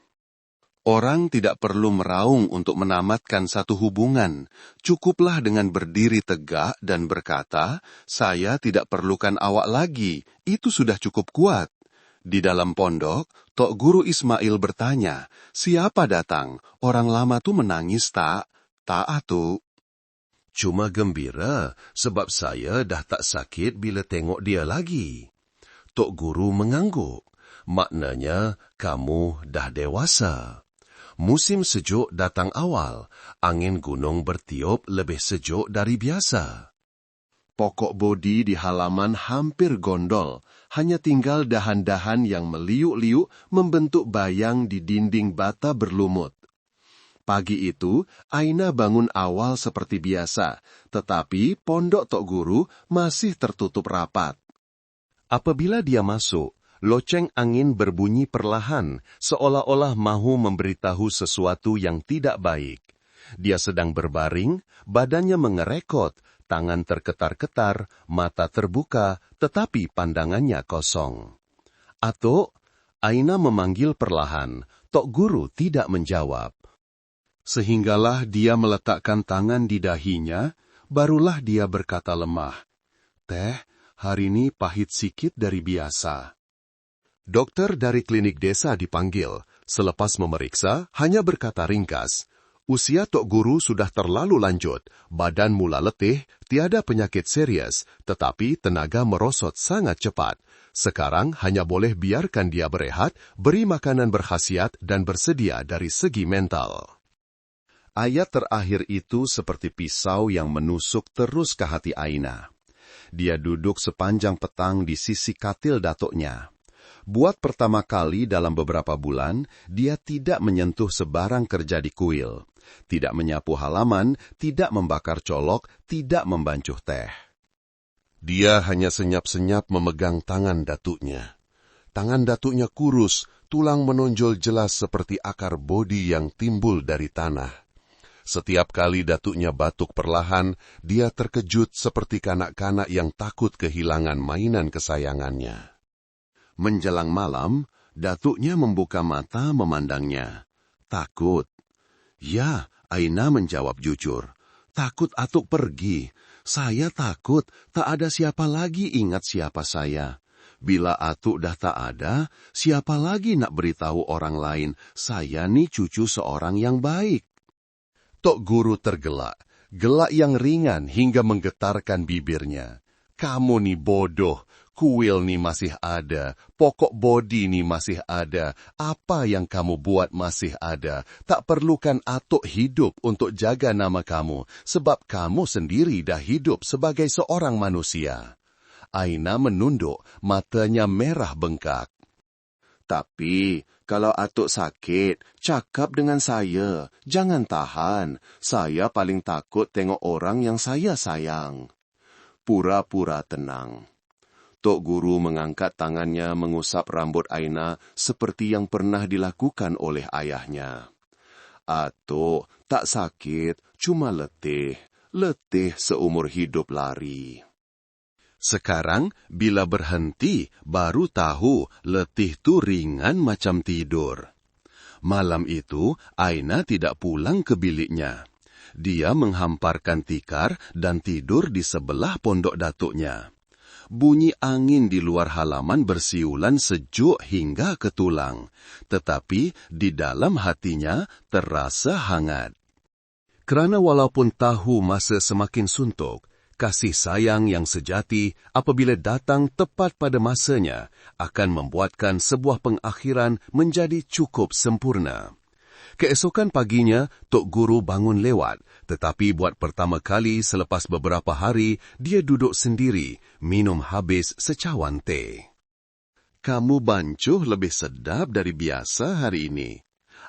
Orang tidak perlu meraung untuk menamatkan satu hubungan. Cukuplah dengan berdiri tegak dan berkata, "Saya tidak perlukan awak lagi." Itu sudah cukup kuat. Di dalam pondok, Tok Guru Ismail bertanya, "Siapa datang? Orang lama tu menangis tak?" "Tak, Atuk." "Cuma gembira, sebab saya dah tak sakit bila tengok dia lagi." Tok Guru mengangguk. "Maknanya, kamu dah dewasa." Musim sejuk datang awal, angin gunung bertiup lebih sejuk dari biasa. Pokok bodi di halaman hampir gondol, hanya tinggal dahan-dahan yang meliuk-liuk membentuk bayang di dinding bata berlumut. Pagi itu, Aina bangun awal seperti biasa, tetapi pondok Tok Guru masih tertutup rapat. Apabila dia masuk, loceng angin berbunyi perlahan, seolah-olah mahu memberitahu sesuatu yang tidak baik. Dia sedang berbaring, badannya mengerekot, tangan terketar-ketar, mata terbuka, tetapi pandangannya kosong. "Atuk," Aina memanggil perlahan. Tok Guru tidak menjawab. Sehinggalah dia meletakkan tangan di dahinya, barulah dia berkata lemah, "Teh, hari ini pahit sikit dari biasa." Dokter dari klinik desa dipanggil. Selepas memeriksa, hanya berkata ringkas, "Usia Tok Guru sudah terlalu lanjut, badan mula letih, tiada penyakit serius, tetapi tenaga merosot sangat cepat. Sekarang hanya boleh biarkan dia berehat, beri makanan berkhasiat dan bersedia dari segi mental." Ayat terakhir itu seperti pisau yang menusuk terus ke hati Aina. Dia duduk sepanjang petang di sisi katil datuknya. Buat pertama kali dalam beberapa bulan, dia tidak menyentuh sebarang kerja di kuil. Tidak menyapu halaman, tidak membakar colok, tidak membancuh teh. Dia hanya senyap-senyap memegang tangan datuknya. Tangan datuknya kurus, tulang menonjol jelas seperti akar bodi yang timbul dari tanah. Setiap kali datuknya batuk perlahan, dia terkejut seperti kanak-kanak yang takut kehilangan mainan kesayangannya. Menjelang malam, datuknya membuka mata memandangnya. "Takut?" "Ya," Aina menjawab jujur. "Takut atuk pergi. Saya takut, tak ada siapa lagi ingat siapa saya. Bila atuk dah tak ada, siapa lagi nak beritahu orang lain, saya ni cucu seorang yang baik." Tok Guru tergelak, gelak yang ringan hingga menggetarkan bibirnya. "Kamu ni bodoh, kuil ni masih ada, pokok bodi ni masih ada, apa yang kamu buat masih ada. Tak perlukan atuk hidup untuk jaga nama kamu, sebab kamu sendiri dah hidup sebagai seorang manusia." Aina menunduk, matanya merah bengkak. "Tapi, kalau atuk sakit, cakap dengan saya. Jangan tahan. Saya paling takut tengok orang yang saya sayang." Pura-pura tenang. Tok Guru mengangkat tangannya mengusap rambut Aina seperti yang pernah dilakukan oleh ayahnya. "Atuk, tak sakit, cuma letih. Letih seumur hidup lari." Sekarang, bila berhenti, baru tahu letih tu ringan macam tidur. Malam itu, Aina tidak pulang ke biliknya. Dia menghamparkan tikar dan tidur di sebelah pondok datuknya. Bunyi angin di luar halaman bersiulan sejuk hingga ke tulang, tetapi di dalam hatinya terasa hangat. Kerana walaupun tahu masa semakin suntuk, kasih sayang yang sejati apabila datang tepat pada masanya akan membuatkan sebuah pengakhiran menjadi cukup sempurna. Keesokan paginya, Tok Guru bangun lewat, tetapi buat pertama kali selepas beberapa hari, dia duduk sendiri, minum habis secawan teh. "Kamu bancuh lebih sedap dari biasa hari ini."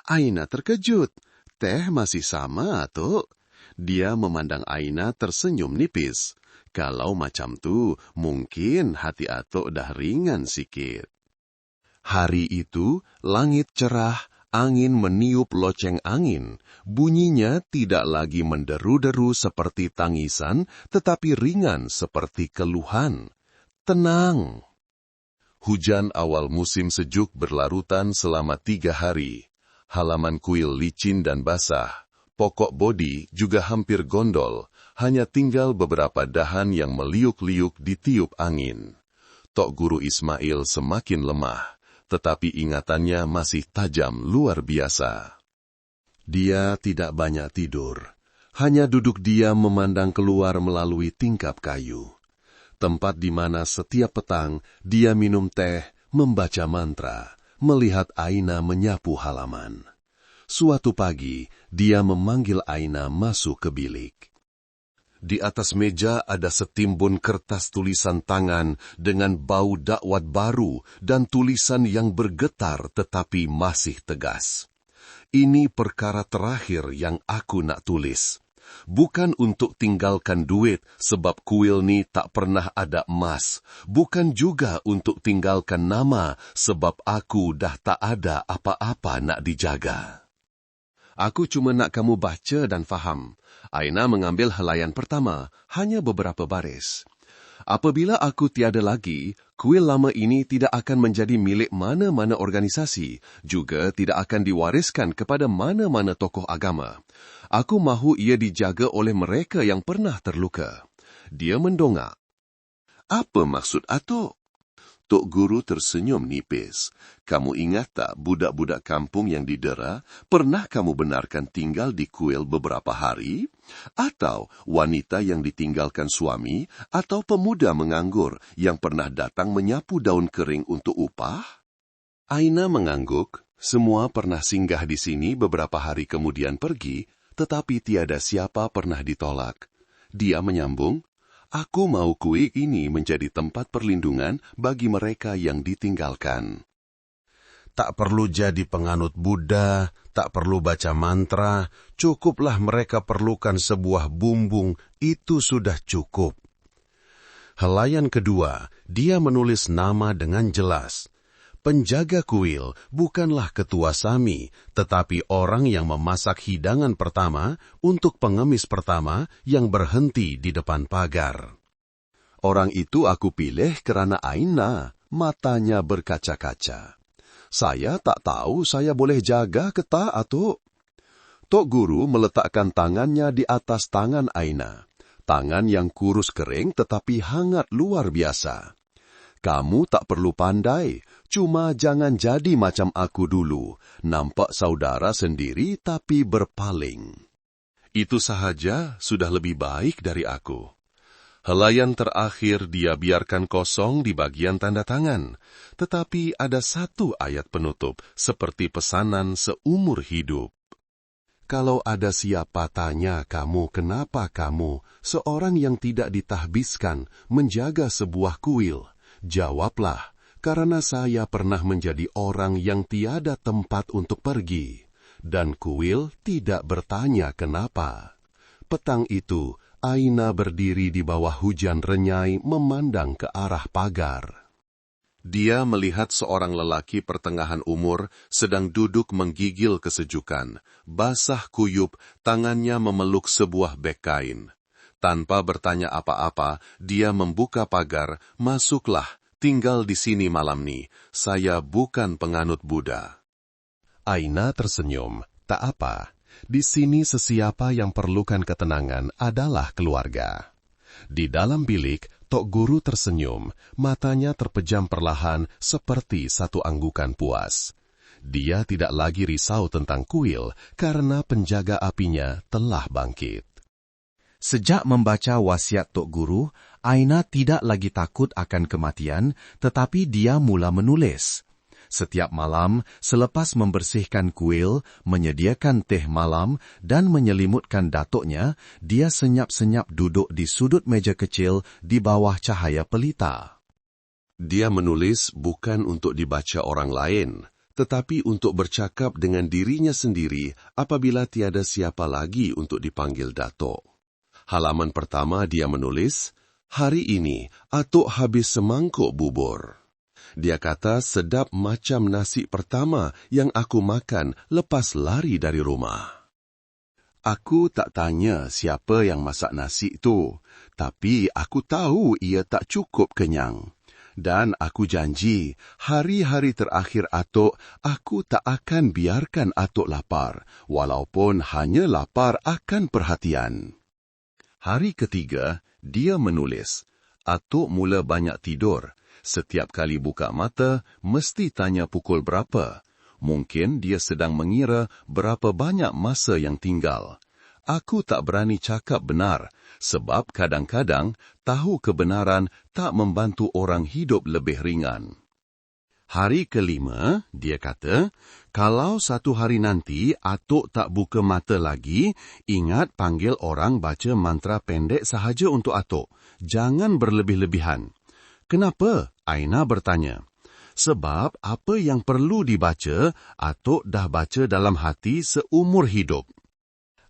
Aina terkejut. "Teh masih sama, Atuk?" Dia memandang Aina tersenyum nipis. "Kalau macam tu, mungkin hati atuk dah ringan sikit." Hari itu, langit cerah, angin meniup loceng angin. Bunyinya tidak lagi menderu-deru seperti tangisan, tetapi ringan seperti keluhan. Tenang. Hujan awal musim sejuk berlarutan selama 3 hari. Halaman kuil licin dan basah. Pokok bodi juga hampir gondol, hanya tinggal beberapa dahan yang meliuk-liuk ditiup angin. Tok Guru Ismail semakin lemah, tetapi ingatannya masih tajam luar biasa. Dia tidak banyak tidur, hanya duduk diam memandang keluar melalui tingkap kayu. Tempat di mana setiap petang dia minum teh, membaca mantra, melihat Aina menyapu halaman. Suatu pagi, dia memanggil Aina masuk ke bilik. Di atas meja ada setimbun kertas tulisan tangan dengan bau dakwat baru dan tulisan yang bergetar tetapi masih tegas. Ini perkara terakhir yang aku nak tulis. Bukan untuk tinggalkan duit sebab kuil ni tak pernah ada emas. Bukan juga untuk tinggalkan nama sebab aku dah tak ada apa-apa nak dijaga. Aku cuma nak kamu baca dan faham. Aina mengambil helaian pertama, hanya beberapa baris. Apabila aku tiada lagi, kuil lama ini tidak akan menjadi milik mana-mana organisasi, juga tidak akan diwariskan kepada mana-mana tokoh agama. Aku mahu ia dijaga oleh mereka yang pernah terluka. Dia mendongak. Apa maksud atuk? Tok Guru tersenyum nipis. Kamu ingat tak budak-budak kampung yang didera pernah kamu benarkan tinggal di kuil beberapa hari? Atau wanita yang ditinggalkan suami? Atau pemuda menganggur yang pernah datang menyapu daun kering untuk upah? Aina mengangguk. Semua pernah singgah di sini beberapa hari kemudian pergi, tetapi tiada siapa pernah ditolak. Dia menyambung, aku mau kuil ini menjadi tempat perlindungan bagi mereka yang ditinggalkan. Tak perlu jadi penganut Buddha, tak perlu baca mantra, cukuplah mereka perlukan sebuah bumbung, itu sudah cukup. Helaian kedua, dia menulis nama dengan jelas. Penjaga kuil bukanlah ketua Sami, tetapi orang yang memasak hidangan pertama untuk pengemis pertama yang berhenti di depan pagar. Orang itu aku pilih kerana Aina, matanya berkaca-kaca. Saya tak tahu saya boleh jaga ke tak, atuk? Tok Guru meletakkan tangannya di atas tangan Aina. Tangan yang kurus kering tetapi hangat luar biasa. Kamu tak perlu pandai, cuma jangan jadi macam aku dulu, nampak saudara sendiri tapi berpaling. Itu sahaja sudah lebih baik dari aku. Helaian terakhir dia biarkan kosong di bagian tanda tangan, tetapi ada satu ayat penutup seperti pesanan seumur hidup. Kalau ada siapa tanya kamu kenapa kamu, seorang yang tidak ditahbiskan, menjaga sebuah kuil, jawablah, karena saya pernah menjadi orang yang tiada tempat untuk pergi, dan kuil tidak bertanya kenapa. Petang itu, Aina berdiri di bawah hujan renyai memandang ke arah pagar. Dia melihat seorang lelaki pertengahan umur sedang duduk menggigil kesejukan, basah kuyup, tangannya memeluk sebuah beg kain. Tanpa bertanya apa-apa, dia membuka pagar, masuklah, tinggal di sini malam ni, saya bukan penganut Buddha. Aina tersenyum, tak apa. Di sini sesiapa yang perlukan ketenangan adalah keluarga. Di dalam bilik, Tok Guru tersenyum, matanya terpejam perlahan seperti satu anggukan puas. Dia tidak lagi risau tentang kuil karena penjaga apinya telah bangkit. Sejak membaca wasiat Tok Guru, Aina tidak lagi takut akan kematian, tetapi dia mula menulis. Setiap malam, selepas membersihkan kuil, menyediakan teh malam, dan menyelimutkan datuknya, dia senyap-senyap duduk di sudut meja kecil di bawah cahaya pelita. Dia menulis bukan untuk dibaca orang lain, tetapi untuk bercakap dengan dirinya sendiri apabila tiada siapa lagi untuk dipanggil datuk. Halaman pertama dia menulis, hari ini atuk habis semangkuk bubur. Dia kata sedap macam nasi pertama yang aku makan lepas lari dari rumah. Aku tak tanya siapa yang masak nasi itu, tapi aku tahu ia tak cukup kenyang. Dan aku janji, hari-hari terakhir atuk, aku tak akan biarkan atuk lapar, walaupun hanya lapar akan perhatian. Hari ketiga, dia menulis, atuk mula banyak tidur. Setiap kali buka mata, mesti tanya pukul berapa. Mungkin dia sedang mengira berapa banyak masa yang tinggal. Aku tak berani cakap benar, sebab kadang-kadang tahu kebenaran tak membantu orang hidup lebih ringan. Hari kelima, dia kata, kalau satu hari nanti atuk tak buka mata lagi, ingat panggil orang baca mantra pendek sahaja untuk atuk. Jangan berlebih-lebihan. Kenapa? Aina bertanya. Sebab apa yang perlu dibaca, Atuk dah baca dalam hati seumur hidup.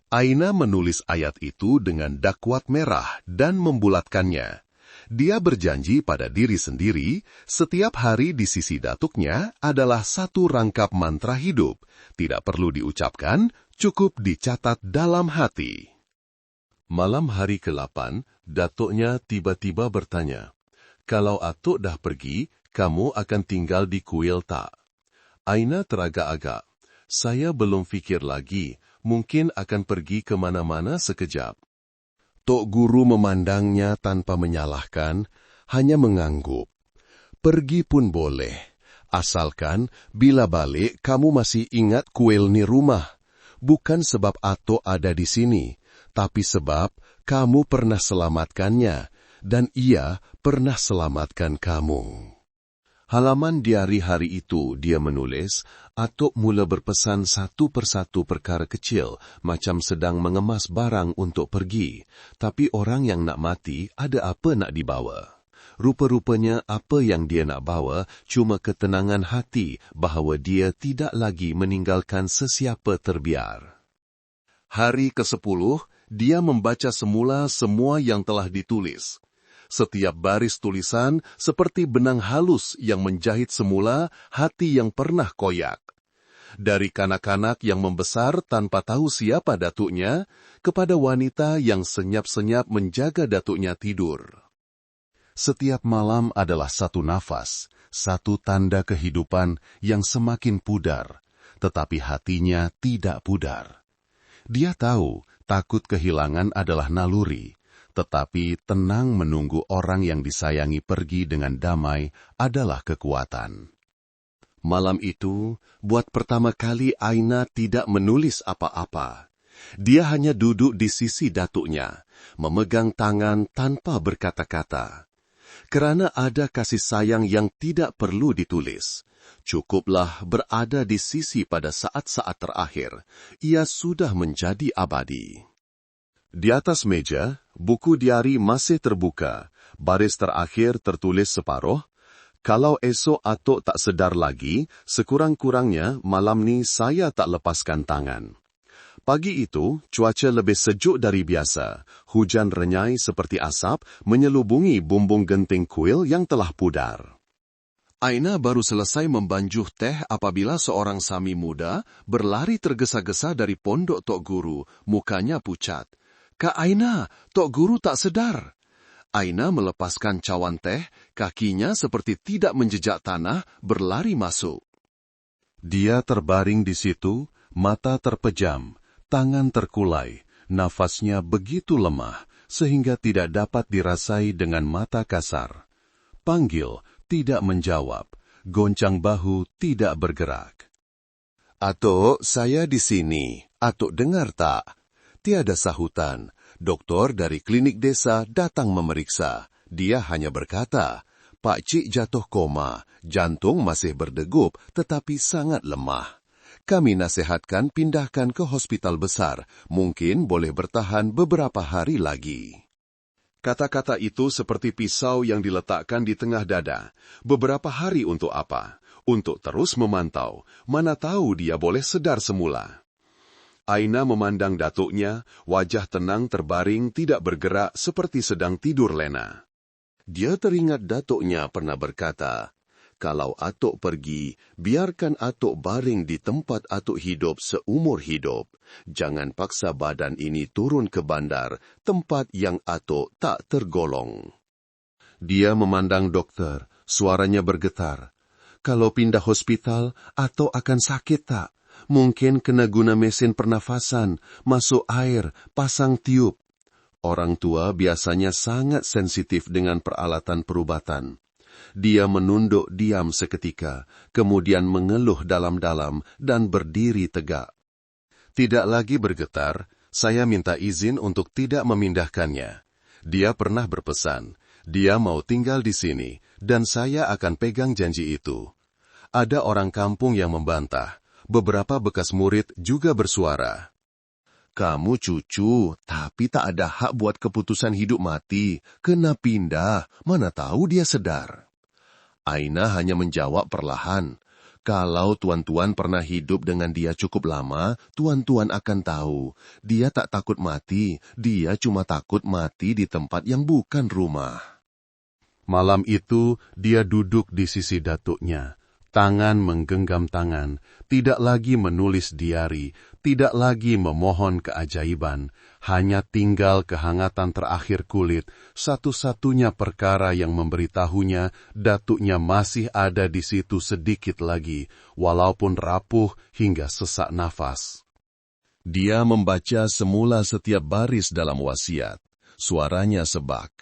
Aina menulis ayat itu dengan dakwat merah dan membulatkannya. Dia berjanji pada diri sendiri, setiap hari di sisi datuknya adalah satu rangkap mantra hidup. Tidak perlu diucapkan, cukup dicatat dalam hati. Malam hari ke-8, datuknya tiba-tiba bertanya, "Kalau Atuk dah pergi, kamu akan tinggal di kuil tak?" Aina teragak-agak. "Saya belum fikir lagi, mungkin akan pergi ke mana-mana sekejap." Tok Guru memandangnya tanpa menyalahkan, hanya mengangguk. "Pergi pun boleh, asalkan bila balik kamu masih ingat kuil ni rumah. Bukan sebab Atuk ada di sini, tapi sebab kamu pernah selamatkannya, dan ia pernah selamatkan kamu." Halaman diari hari itu dia menulis, Atuk mula berpesan satu persatu perkara kecil, macam sedang mengemas barang untuk pergi. Tapi orang yang nak mati, ada apa nak dibawa? Rupa-rupanya apa yang dia nak bawa cuma ketenangan hati bahawa dia tidak lagi meninggalkan sesiapa terbiar. Hari ke-10, dia membaca semula semua yang telah ditulis. Setiap baris tulisan seperti benang halus yang menjahit semula hati yang pernah koyak. Dari kanak-kanak yang membesar tanpa tahu siapa datuknya, kepada wanita yang senyap-senyap menjaga datuknya tidur. Setiap malam adalah satu nafas, satu tanda kehidupan yang semakin pudar, tetapi hatinya tidak pudar. Dia tahu takut kehilangan adalah naluri, tetapi tenang menunggu orang yang disayangi pergi dengan damai adalah kekuatan. Malam itu, buat pertama kali Aina tidak menulis apa-apa. Dia hanya duduk di sisi datuknya, memegang tangan tanpa berkata-kata. Kerana ada kasih sayang yang tidak perlu ditulis, cukuplah berada di sisi pada saat-saat terakhir. Ia sudah menjadi abadi. Di atas meja, buku diari masih terbuka. Baris terakhir tertulis separuh, "Kalau esok Atuk tak sedar lagi, sekurang-kurangnya malam ni saya tak lepaskan tangan." Pagi itu, cuaca lebih sejuk dari biasa. Hujan renyai seperti asap menyelubungi bumbung genting kuil yang telah pudar. Aina baru selesai membanjuh teh apabila seorang sami muda berlari tergesa-gesa dari pondok Tok Guru, mukanya pucat. "Kak Aina, Tok Guru tak sedar." Aina melepaskan cawan teh, kakinya seperti tidak menjejak tanah, berlari masuk. Dia terbaring di situ, mata terpejam, tangan terkulai, nafasnya begitu lemah, sehingga tidak dapat dirasai dengan mata kasar. Panggil, tidak menjawab, goncang bahu, tidak bergerak. "Atuk, saya di sini. Atuk dengar tak?" Tiada sahutan. Doktor dari klinik desa datang memeriksa. Dia hanya berkata, "Pak Cik jatuh koma, jantung masih berdegup tetapi sangat lemah. Kami nasihatkan pindahkan ke hospital besar, mungkin boleh bertahan beberapa hari lagi." Kata-kata itu seperti pisau yang diletakkan di tengah dada. Beberapa hari untuk apa? Untuk terus memantau, mana tahu dia boleh sedar semula. Aina memandang datuknya, wajah tenang terbaring tidak bergerak seperti sedang tidur lena. Dia teringat datuknya pernah berkata, "Kalau Atuk pergi, biarkan Atuk baring di tempat Atuk hidup seumur hidup. Jangan paksa badan ini turun ke bandar, tempat yang Atuk tak tergolong." Dia memandang dokter, suaranya bergetar. "Kalau pindah hospital, Atuk akan sakit tak? Mungkin kena guna mesin pernafasan, masuk air, pasang tiup." Orang tua biasanya sangat sensitif dengan peralatan perubatan. Dia menunduk diam seketika, kemudian mengeluh dalam-dalam dan berdiri tegak. "Tidak lagi bergetar, saya minta izin untuk tidak memindahkannya." Dia pernah berpesan, dia mau tinggal di sini, dan saya akan pegang janji itu. Ada orang kampung yang membantah. Beberapa bekas murid juga bersuara. "Kamu cucu, tapi tak ada hak buat keputusan hidup mati. Kena pindah, mana tahu dia sedar." Aina hanya menjawab perlahan, "Kalau tuan-tuan pernah hidup dengan dia cukup lama, tuan-tuan akan tahu. Dia tak takut mati, dia cuma takut mati di tempat yang bukan rumah." Malam itu, dia duduk di sisi datuknya. Tangan menggenggam tangan, tidak lagi menulis diari, tidak lagi memohon keajaiban, hanya tinggal kehangatan terakhir kulit, satu-satunya perkara yang memberitahunya datuknya masih ada di situ sedikit lagi, walaupun rapuh hingga sesak nafas. Dia membaca semula setiap baris dalam wasiat. Suaranya sebak.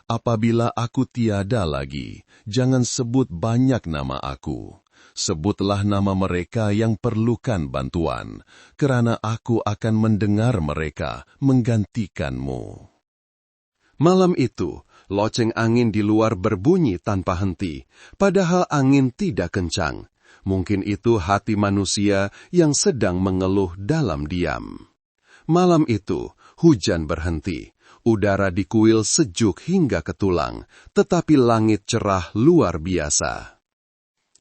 "Apabila aku tiada lagi, jangan sebut banyak nama aku. Sebutlah nama mereka yang perlukan bantuan, kerana aku akan mendengar mereka menggantikanmu." Malam itu, loceng angin di luar berbunyi tanpa henti, padahal angin tidak kencang. Mungkin itu hati manusia yang sedang mengeluh dalam diam. Malam itu, hujan berhenti. Udara di kuil sejuk hingga ke tulang, tetapi langit cerah luar biasa.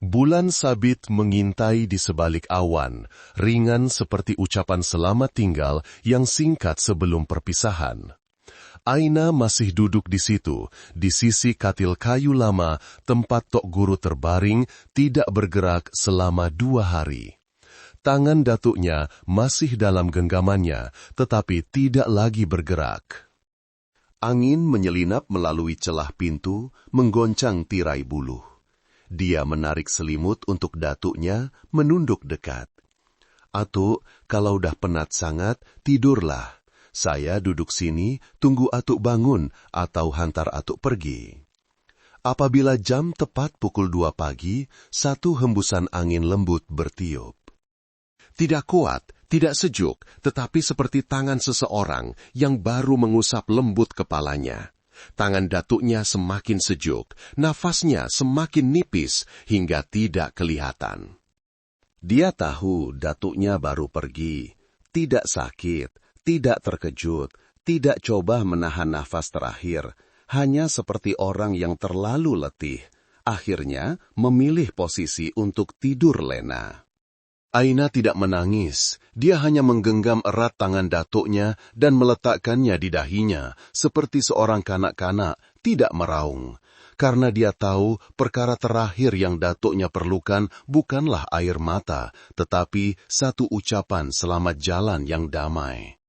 Bulan sabit mengintai di sebalik awan, ringan seperti ucapan selamat tinggal yang singkat sebelum perpisahan. Aina masih duduk di situ, di sisi katil kayu lama, tempat Tok Guru terbaring, tidak bergerak selama 2 hari. Tangan datuknya masih dalam genggamannya, tetapi tidak lagi bergerak. Angin menyelinap melalui celah pintu, menggoncang tirai buluh. Dia menarik selimut untuk datuknya, menunduk dekat. "Atuk, kalau dah penat sangat, tidurlah. Saya duduk sini, tunggu Atuk bangun, atau hantar Atuk pergi." Apabila jam tepat pukul 2 pagi, satu hembusan angin lembut bertiup. Tidak kuat, tidak sejuk, tetapi seperti tangan seseorang yang baru mengusap lembut kepalanya. Tangan datuknya semakin sejuk, nafasnya semakin nipis hingga tidak kelihatan. Dia tahu datuknya baru pergi, tidak sakit, tidak terkejut, tidak coba menahan nafas terakhir, hanya seperti orang yang terlalu letih, akhirnya memilih posisi untuk tidur lena. Aina tidak menangis, dia hanya menggenggam erat tangan datuknya dan meletakkannya di dahinya, seperti seorang kanak-kanak, tidak meraung. Karena dia tahu perkara terakhir yang datuknya perlukan bukanlah air mata, tetapi satu ucapan selamat jalan yang damai.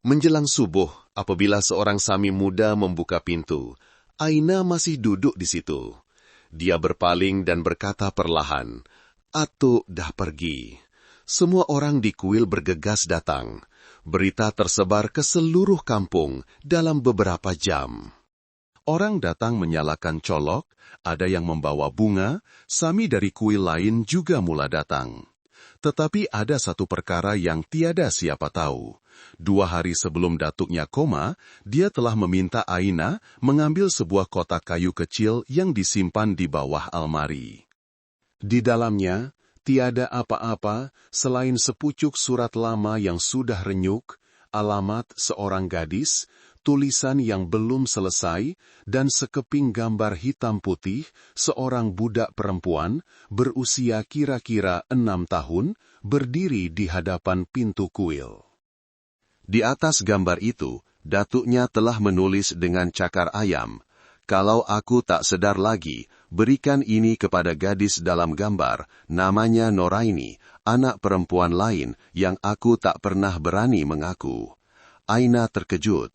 Menjelang subuh, apabila seorang sami muda membuka pintu, Aina masih duduk di situ. Dia berpaling dan berkata perlahan, "Atuk dah pergi." Semua orang di kuil bergegas datang. Berita tersebar ke seluruh kampung dalam beberapa jam. Orang datang menyalakan colok, ada yang membawa bunga, sami dari kuil lain juga mula datang. Tetapi ada satu perkara yang tiada siapa tahu. 2 hari sebelum datuknya koma, dia telah meminta Aina mengambil sebuah kotak kayu kecil yang disimpan di bawah almari. Di dalamnya, tiada apa-apa selain sepucuk surat lama yang sudah renyuk, alamat seorang gadis, tulisan yang belum selesai, dan sekeping gambar hitam putih seorang budak perempuan berusia kira-kira 6 tahun berdiri di hadapan pintu kuil. Di atas gambar itu, datuknya telah menulis dengan cakar ayam, "Kalau aku tak sedar lagi, berikan ini kepada gadis dalam gambar, namanya Noraini, anak perempuan lain yang aku tak pernah berani mengaku." Aina terkejut.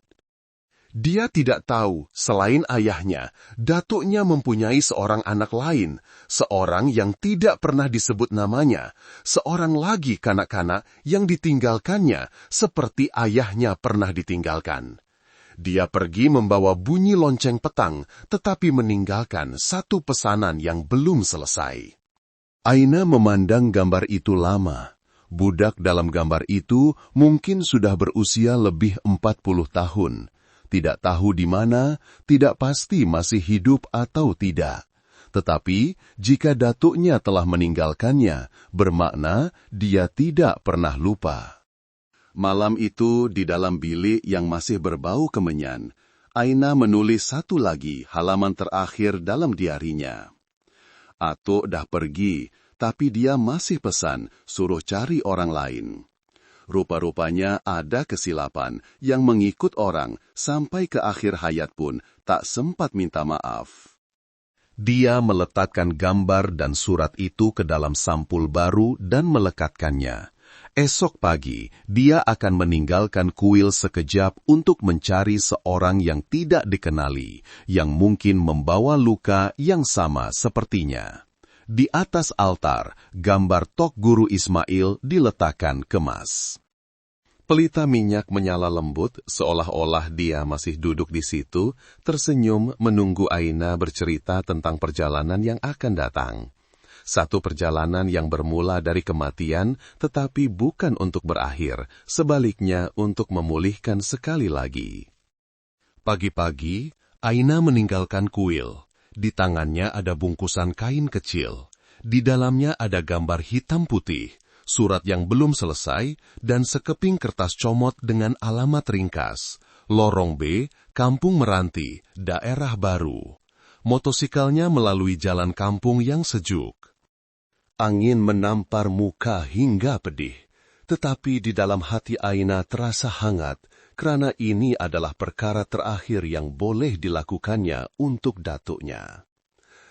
Dia tidak tahu, selain ayahnya, datuknya mempunyai seorang anak lain, seorang yang tidak pernah disebut namanya, seorang lagi kanak-kanak yang ditinggalkannya, seperti ayahnya pernah ditinggalkan. Dia pergi membawa bunyi lonceng petang, tetapi meninggalkan satu pesanan yang belum selesai. Aina memandang gambar itu lama. Budak dalam gambar itu mungkin sudah berusia lebih 40 tahun. Tidak tahu di mana, tidak pasti masih hidup atau tidak. Tetapi, jika datuknya telah meninggalkannya, bermakna dia tidak pernah lupa. Malam itu, di dalam bilik yang masih berbau kemenyan, Aina menulis satu lagi halaman terakhir dalam diarinya. Atuk dah pergi, tapi dia masih pesan suruh cari orang lain. Rupa-rupanya ada kesilapan yang mengikut orang sampai ke akhir hayat pun tak sempat minta maaf. Dia meletakkan gambar dan surat itu ke dalam sampul baru dan melekatkannya. Esok pagi, dia akan meninggalkan kuil sekejap untuk mencari seorang yang tidak dikenali, yang mungkin membawa luka yang sama sepertinya. Di atas altar, gambar Tok Guru Ismail diletakkan kemas. Pelita minyak menyala lembut, seolah-olah dia masih duduk di situ, tersenyum menunggu Aina bercerita tentang perjalanan yang akan datang. Satu perjalanan yang bermula dari kematian, tetapi bukan untuk berakhir, sebaliknya untuk memulihkan sekali lagi. Pagi-pagi, Aina meninggalkan kuil. Di tangannya ada bungkusan kain kecil. Di dalamnya ada gambar hitam putih, surat yang belum selesai, dan sekeping kertas comot dengan alamat ringkas. Lorong B, Kampung Meranti, Daerah Baru. Motosikalnya melalui jalan kampung yang sejuk. Angin menampar muka hingga pedih, tetapi di dalam hati Aina terasa hangat, kerana ini adalah perkara terakhir yang boleh dilakukannya untuk datuknya.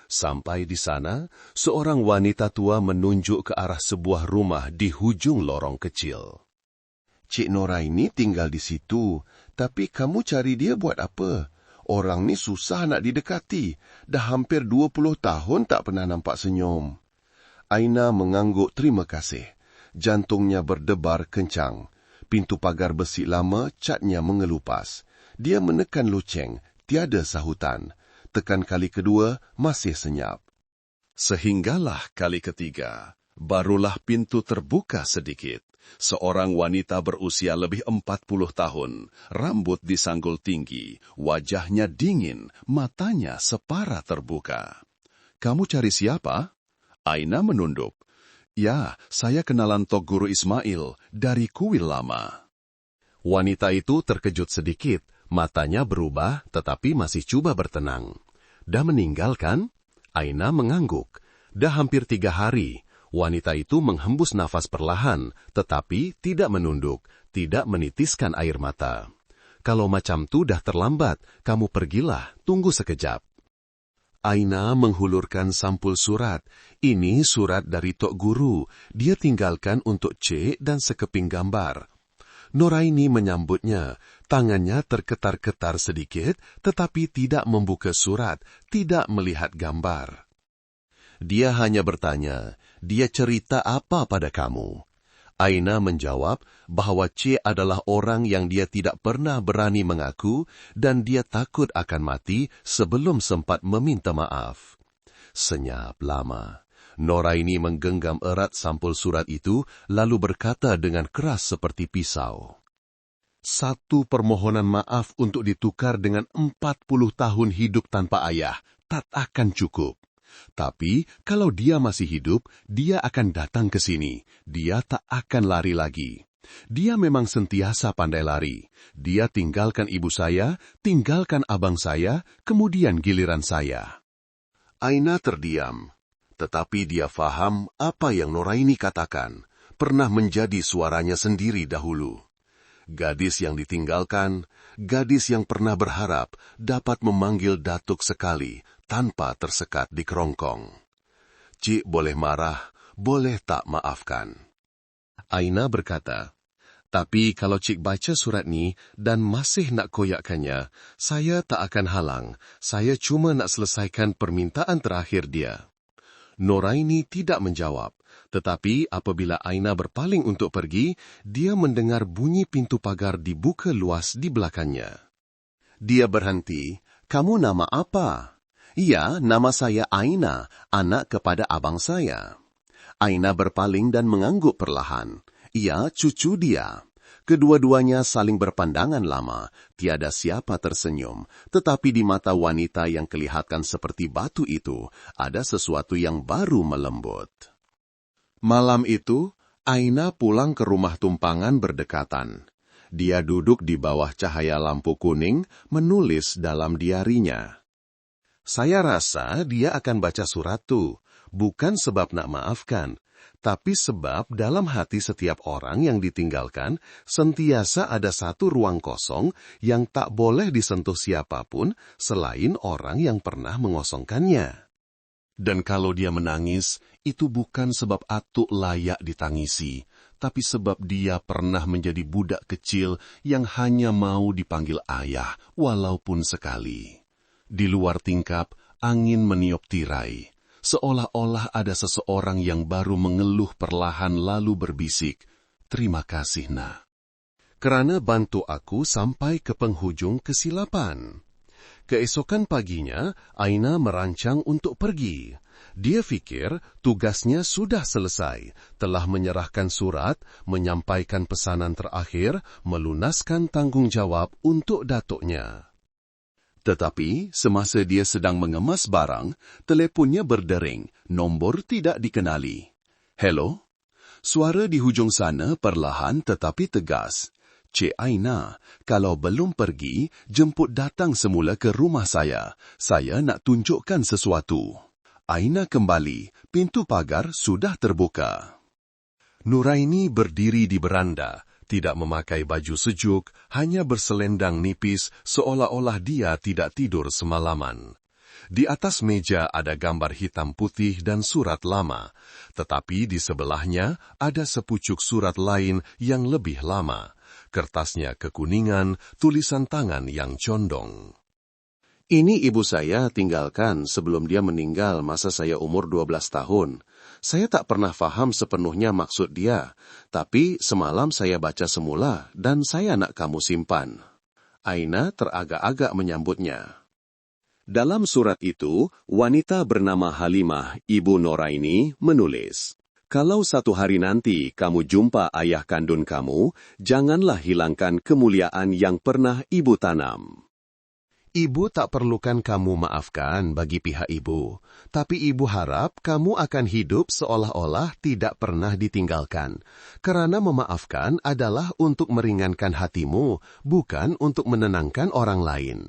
Sampai di sana, seorang wanita tua menunjuk ke arah sebuah rumah di hujung lorong kecil. Cik Noraini tinggal di situ, tapi kamu cari dia buat apa? Orang ni susah nak didekati, dah hampir 20 tahun tak pernah nampak senyum. Aina mengangguk terima kasih. Jantungnya berdebar kencang. Pintu pagar besi lama catnya mengelupas. Dia menekan loceng, tiada sahutan. Tekan kali kedua, masih senyap. Sehinggalah kali ketiga, barulah pintu terbuka sedikit. Seorang wanita berusia lebih 40 tahun, rambut disanggul tinggi, wajahnya dingin, matanya separa terbuka. Kamu cari siapa? Aina menunduk. Ya, saya kenalan Tok Guru Ismail dari kuil lama. Wanita itu terkejut sedikit, matanya berubah tetapi masih cuba bertenang. Dah meninggal kan? Aina mengangguk. Dah hampir 3 hari. Wanita itu menghembus nafas perlahan, tetapi tidak menunduk, tidak menitiskan air mata. Kalau macam tu dah terlambat, kamu pergilah, tunggu sekejap. Aina menghulurkan sampul surat. Ini surat dari Tok Guru. Dia tinggalkan untuk Cik dan sekeping gambar. Noraini menyambutnya. Tangannya terketar-ketar sedikit, tetapi tidak membuka surat, tidak melihat gambar. Dia hanya bertanya, dia cerita apa pada kamu? Aina menjawab bahwa Cik adalah orang yang dia tidak pernah berani mengaku dan dia takut akan mati sebelum sempat meminta maaf. Senyap lama. Noraini menggenggam erat sampul surat itu lalu berkata dengan keras seperti pisau. Satu permohonan maaf untuk ditukar dengan 40 tahun hidup tanpa ayah tak akan cukup. Tapi, kalau dia masih hidup, dia akan datang ke sini. Dia tak akan lari lagi. Dia memang sentiasa pandai lari. Dia tinggalkan ibu saya, tinggalkan abang saya, kemudian giliran saya. Aina terdiam. Tetapi dia faham apa yang Noraini katakan. Pernah menjadi suaranya sendiri dahulu. Gadis yang ditinggalkan, gadis yang pernah berharap dapat memanggil datuk sekali, tanpa tersekat di kerongkong. Cik boleh marah, boleh tak maafkan. Aina berkata, tapi kalau Cik baca surat ni dan masih nak koyakkannya, saya tak akan halang. Saya cuma nak selesaikan permintaan terakhir dia. Noraini tidak menjawab, tetapi apabila Aina berpaling untuk pergi, dia mendengar bunyi pintu pagar dibuka luas di belakangnya. Dia berhenti. Kamu nama apa? Ya, nama saya Aina, anak kepada abang saya. Aina berpaling dan mengangguk perlahan. Ia cucu dia. Kedua-duanya saling berpandangan lama, tiada siapa tersenyum, tetapi di mata wanita yang kelihatan seperti batu itu, ada sesuatu yang baru melembut. Malam itu, Aina pulang ke rumah tumpangan berdekatan. Dia duduk di bawah cahaya lampu kuning, menulis dalam diarinya. Saya rasa dia akan baca surat tu. bukan sebab nak maafkan, tapi sebab dalam hati setiap orang yang ditinggalkan sentiasa ada satu ruang kosong yang tak boleh disentuh siapapun selain orang yang pernah mengosongkannya. Dan kalau dia menangis, itu bukan sebab Atuk layak ditangisi, tapi sebab dia pernah menjadi budak kecil yang hanya mau dipanggil ayah, walaupun sekali. Di luar tingkap, angin meniup tirai. Seolah-olah ada seseorang yang baru mengeluh perlahan lalu berbisik, "Terima kasih, Nak, kerana bantu aku sampai ke penghujung kesilapan." Keesokan paginya, Aina merancang untuk pergi. Dia fikir tugasnya sudah selesai, telah menyerahkan surat, menyampaikan pesanan terakhir, melunaskan tanggung jawab untuk datuknya. Tetapi, semasa dia sedang mengemas barang, teleponnya berdering, nombor tidak dikenali. "Hello?" Suara di hujung sana perlahan tetapi tegas. "Cik Aina, kalau belum pergi, jemput datang semula ke rumah saya. Saya nak tunjukkan sesuatu." Aina kembali, pintu pagar sudah terbuka. Nuraini berdiri di beranda, tidak memakai baju sejuk, hanya berselendang nipis seolah-olah dia tidak tidur semalaman. Di atas meja ada gambar hitam putih dan surat lama, tetapi di sebelahnya ada sepucuk surat lain yang lebih lama. Kertasnya kekuningan, tulisan tangan yang condong. "Ini ibu saya tinggalkan sebelum dia meninggal masa saya umur 12 tahun. Saya tak pernah faham sepenuhnya maksud dia, tapi semalam saya baca semula dan saya nak kamu simpan." Aina teragak-agak menyambutnya. Dalam surat itu, wanita bernama Halimah, ibu Noraini, menulis, "Kalau satu hari nanti kamu jumpa ayah kandung kamu, janganlah hilangkan kemuliaan yang pernah ibu tanam." Ibu tak perlukan kamu maafkan bagi pihak ibu, tapi ibu harap kamu akan hidup seolah-olah tidak pernah ditinggalkan, kerana memaafkan adalah untuk meringankan hatimu, bukan untuk menenangkan orang lain.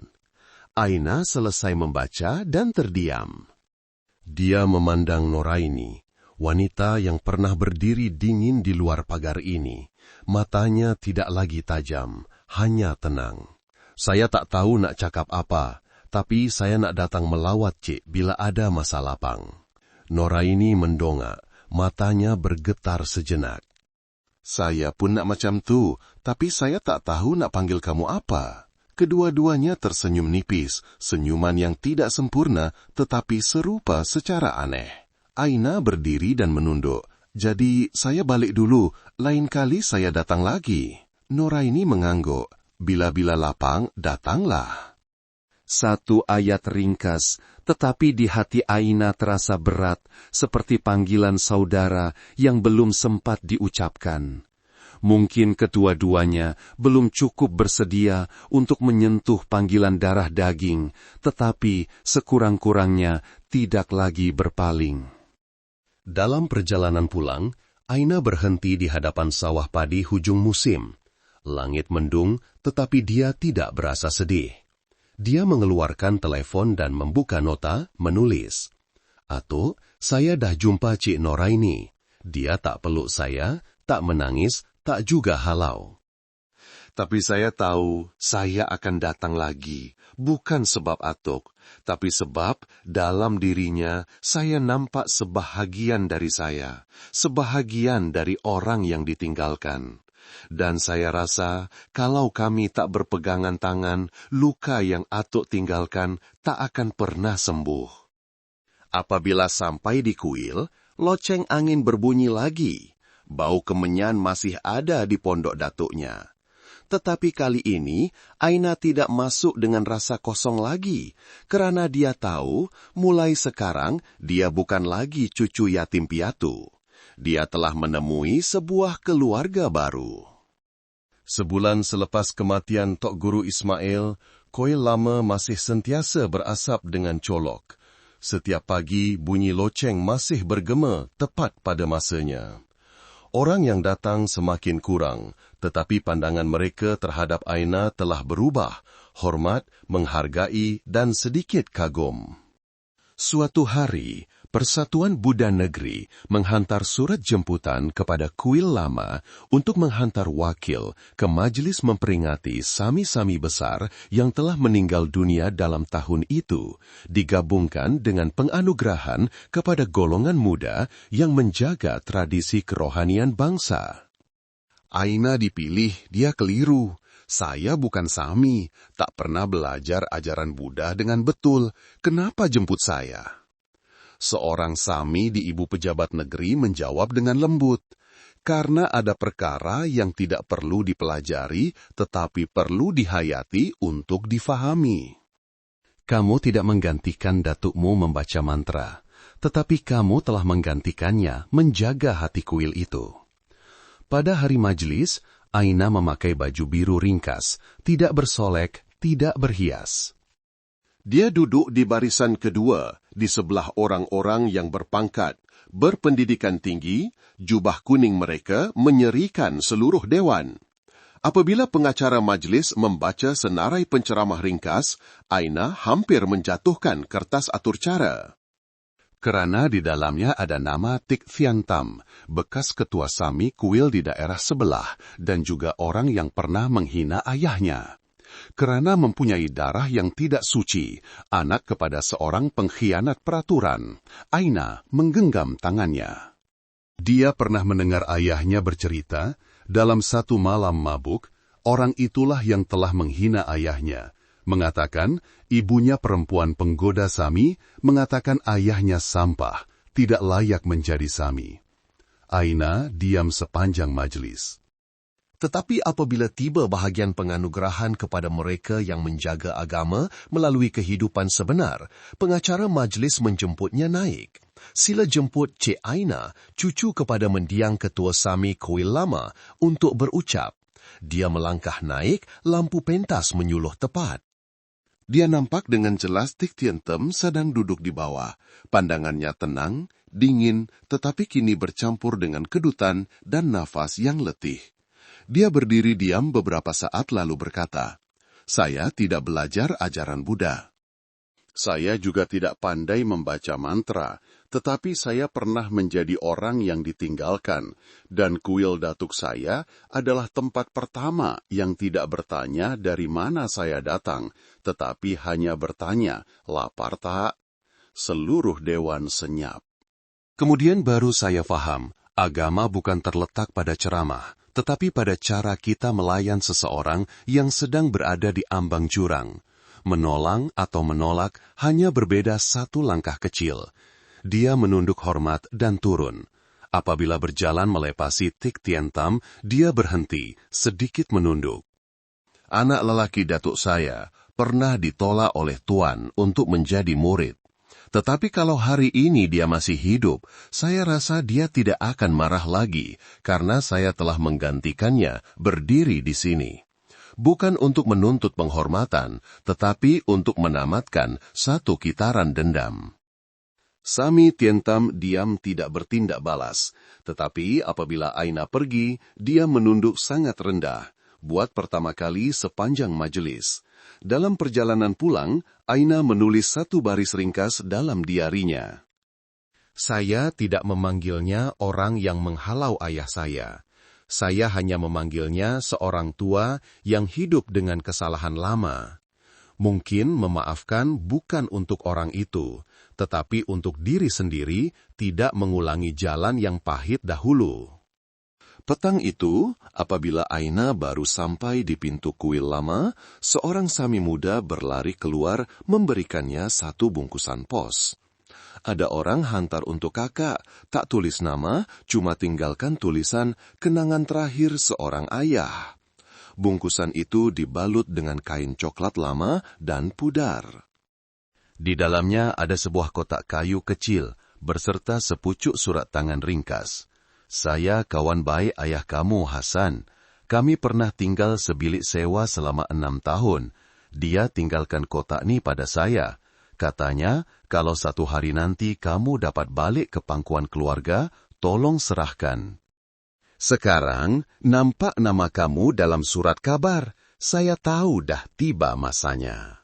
Aina selesai membaca dan terdiam. Dia memandang Noraini, wanita yang pernah berdiri dingin di luar pagar ini. Matanya tidak lagi tajam, hanya tenang. "Saya tak tahu nak cakap apa, tapi saya nak datang melawat Cik bila ada masa lapang." Noraini mendongak, matanya bergetar sejenak. "Saya pun nak macam tu, tapi saya tak tahu nak panggil kamu apa." Kedua-duanya tersenyum nipis, senyuman yang tidak sempurna tetapi serupa secara aneh. Aina berdiri dan menunduk. "Jadi saya balik dulu, lain kali saya datang lagi." Noraini mengangguk. "Bila-bila lapang, datanglah." Satu ayat ringkas, tetapi di hati Aina terasa berat, seperti panggilan saudara yang belum sempat diucapkan. Mungkin kedua-duanya belum cukup bersedia untuk menyentuh panggilan darah daging, tetapi sekurang-kurangnya tidak lagi berpaling. Dalam perjalanan pulang, Aina berhenti di hadapan sawah padi hujung musim. Langit mendung, tetapi dia tidak berasa sedih. Dia mengeluarkan telepon dan membuka nota, menulis, "Atuk, saya dah jumpa Cik Noraini. Dia tak peluk saya, tak menangis, tak juga halau. Tapi saya tahu saya akan datang lagi, bukan sebab Atuk, tapi sebab dalam dirinya saya nampak sebahagian dari saya, sebahagian dari orang yang ditinggalkan. Dan saya rasa kalau kami tak berpegangan tangan, luka yang Atuk tinggalkan tak akan pernah sembuh." Apabila sampai di kuil, loceng angin berbunyi lagi. Bau kemenyan masih ada di pondok datuknya. Tetapi kali ini, Aina tidak masuk dengan rasa kosong lagi, kerana dia tahu, mulai sekarang, dia bukan lagi cucu yatim piatu. Dia telah menemui sebuah keluarga baru. Sebulan selepas kematian Tok Guru Ismail, kuil lama masih sentiasa berasap dengan colok. Setiap pagi, bunyi loceng masih bergema tepat pada masanya. Orang yang datang semakin kurang, tetapi pandangan mereka terhadap Aina telah berubah, hormat, menghargai dan sedikit kagum. Suatu hari, Persatuan Buddha Negeri menghantar surat jemputan kepada kuil lama untuk menghantar wakil ke majelis memperingati sami-sami besar yang telah meninggal dunia dalam tahun itu, digabungkan dengan penganugerahan kepada golongan muda yang menjaga tradisi kerohanian bangsa. Aina dipilih, dia keliru. Saya bukan Sami, tak pernah belajar ajaran Buddha dengan betul. Kenapa jemput saya? Seorang Sami di ibu pejabat negeri menjawab dengan lembut, karena ada perkara yang tidak perlu dipelajari, tetapi perlu dihayati untuk difahami. Kamu tidak menggantikan datukmu membaca mantra, tetapi kamu telah menggantikannya menjaga hati kuil itu. Pada hari majelis, Aina memakai baju biru ringkas, tidak bersolek, tidak berhias. Dia duduk di barisan kedua, di sebelah orang-orang yang berpangkat, berpendidikan tinggi, jubah kuning mereka menyerikan seluruh dewan. Apabila pengacara majlis membaca senarai penceramah ringkas, Aina hampir menjatuhkan kertas atur cara. Kerana di dalamnya ada nama Tik Thian Tam, bekas ketua Sami kuil di daerah sebelah, dan juga orang yang pernah menghina ayahnya. Kerana mempunyai darah yang tidak suci, anak kepada seorang pengkhianat peraturan, Aina menggenggam tangannya. Dia pernah mendengar ayahnya bercerita, dalam satu malam mabuk, orang itulah yang telah menghina ayahnya, mengatakan ibunya perempuan penggoda Sami, mengatakan ayahnya sampah, tidak layak menjadi Sami. Aina diam sepanjang majelis. Tetapi apabila tiba bahagian penganugerahan kepada mereka yang menjaga agama melalui kehidupan sebenar, pengacara majlis menjemputnya naik. Sila jemput Cik Aina, cucu kepada mendiang ketua Sami kuil lama, untuk berucap. Dia melangkah naik, lampu pentas menyuluh tepat. Dia nampak dengan jelas Tik Thian Tam sedang duduk di bawah. Pandangannya tenang, dingin, tetapi kini bercampur dengan kedutan dan nafas yang letih. Dia berdiri diam beberapa saat lalu berkata, "Saya tidak belajar ajaran Buddha. Saya juga tidak pandai membaca mantra, tetapi saya pernah menjadi orang yang ditinggalkan, dan kuil datuk saya adalah tempat pertama yang tidak bertanya dari mana saya datang, tetapi hanya bertanya, lapar tak?" Seluruh dewan senyap. Kemudian baru saya faham, agama bukan terletak pada ceramah, tetapi pada cara kita melayan seseorang yang sedang berada di ambang jurang. Menolong atau menolak hanya berbeda satu langkah kecil. Dia menunduk hormat dan turun. Apabila berjalan melepasi Tik Thian Tam, dia berhenti, sedikit menunduk. Anak lelaki datuk saya pernah ditolak oleh tuan untuk menjadi murid. Tetapi kalau hari ini dia masih hidup, saya rasa dia tidak akan marah lagi karena saya telah menggantikannya berdiri di sini. Bukan untuk menuntut penghormatan, tetapi untuk menamatkan satu kitaran dendam. Sami Thian Tam diam tidak bertindak balas, tetapi apabila Aina pergi, dia menunduk sangat rendah, buat pertama kali sepanjang majelis. Dalam perjalanan pulang, Aina menulis satu baris ringkas dalam diarinya. Saya tidak memanggilnya orang yang menghalau ayah saya. Saya hanya memanggilnya seorang tua yang hidup dengan kesalahan lama. Mungkin memaafkan bukan untuk orang itu, tetapi untuk diri sendiri tidak mengulangi jalan yang pahit dahulu. Petang itu, apabila Aina baru sampai di pintu kuil lama, seorang Sami muda berlari keluar memberikannya satu bungkusan pos. Ada orang hantar untuk kakak, tak tulis nama, cuma tinggalkan tulisan kenangan terakhir seorang ayah. Bungkusan itu dibalut dengan kain coklat lama dan pudar. Di dalamnya ada sebuah kotak kayu kecil, berserta sepucuk surat tangan ringkas. Saya kawan baik ayah kamu, Hasan. Kami pernah tinggal sebilik sewa selama 6 tahun. Dia tinggalkan kotak ni pada saya. Katanya, kalau satu hari nanti kamu dapat balik ke pangkuan keluarga, tolong serahkan. Sekarang, nampak nama kamu dalam surat kabar. Saya tahu dah tiba masanya.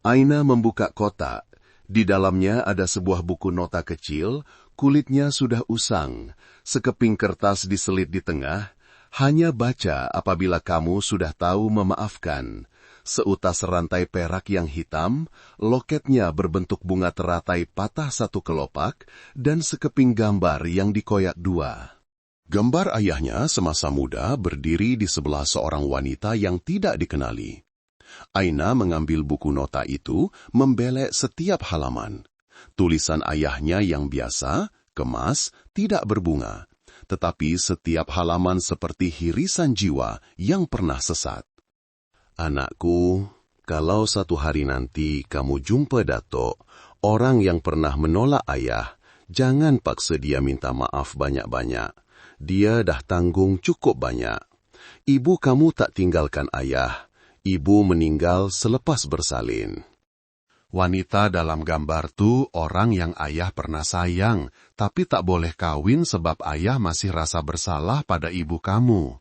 Aina membuka kotak. Di dalamnya ada sebuah buku nota kecil, kulitnya sudah usang, sekeping kertas diselit di tengah, hanya baca apabila kamu sudah tahu memaafkan. Seutas rantai perak yang hitam, loketnya berbentuk bunga teratai patah satu kelopak, dan sekeping gambar yang dikoyak dua. Gambar ayahnya semasa muda berdiri di sebelah seorang wanita yang tidak dikenali. Aina mengambil buku nota itu, membelek setiap halaman. Tulisan ayahnya yang biasa, kemas, tidak berbunga, tetapi setiap halaman seperti hirisan jiwa yang pernah sesat. Anakku, kalau satu hari nanti kamu jumpa Datuk, orang yang pernah menolak ayah, jangan paksa dia minta maaf banyak-banyak. Dia dah tanggung cukup banyak. Ibu kamu tak tinggalkan ayah. Ibu meninggal selepas bersalin. Wanita dalam gambar tu orang yang ayah pernah sayang, tapi tak boleh kawin sebab ayah masih rasa bersalah pada ibu kamu.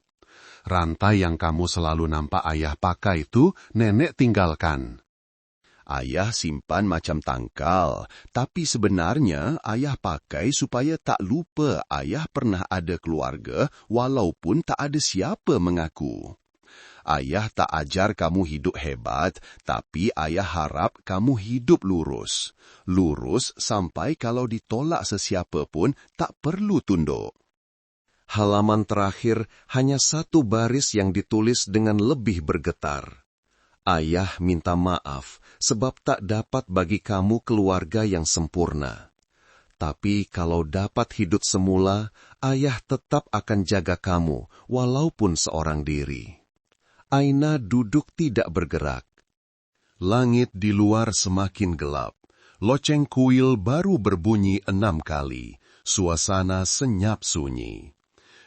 Rantai yang kamu selalu nampak ayah pakai itu nenek tinggalkan. Ayah simpan macam tangkal, tapi sebenarnya ayah pakai supaya tak lupa ayah pernah ada keluarga walaupun tak ada siapa mengaku. Ayah tak ajar kamu hidup hebat, tapi ayah harap kamu hidup lurus. Lurus sampai kalau ditolak sesiapa pun tak perlu tunduk. Halaman terakhir hanya satu baris yang ditulis dengan lebih bergetar. Ayah minta maaf sebab tak dapat bagi kamu keluarga yang sempurna. Tapi kalau dapat hidup semula, ayah tetap akan jaga kamu walaupun seorang diri. Aina duduk tidak bergerak. Langit di luar semakin gelap. Loceng kuil baru berbunyi 6 kali. Suasana senyap sunyi.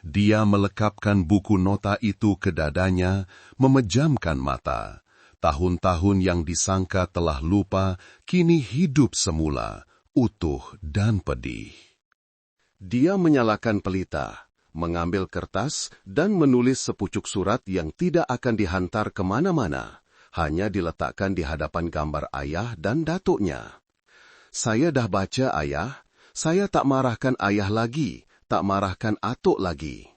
Dia melekapkan buku nota itu ke dadanya, memejamkan mata. Tahun-tahun yang disangka telah lupa, kini hidup semula, utuh dan pedih. Dia menyalakan pelita, mengambil kertas, dan menulis sepucuk surat yang tidak akan dihantar kemana-mana, hanya diletakkan di hadapan gambar ayah dan datuknya. Saya dah baca ayah, saya tak marahkan ayah lagi, tak marahkan atuk lagi.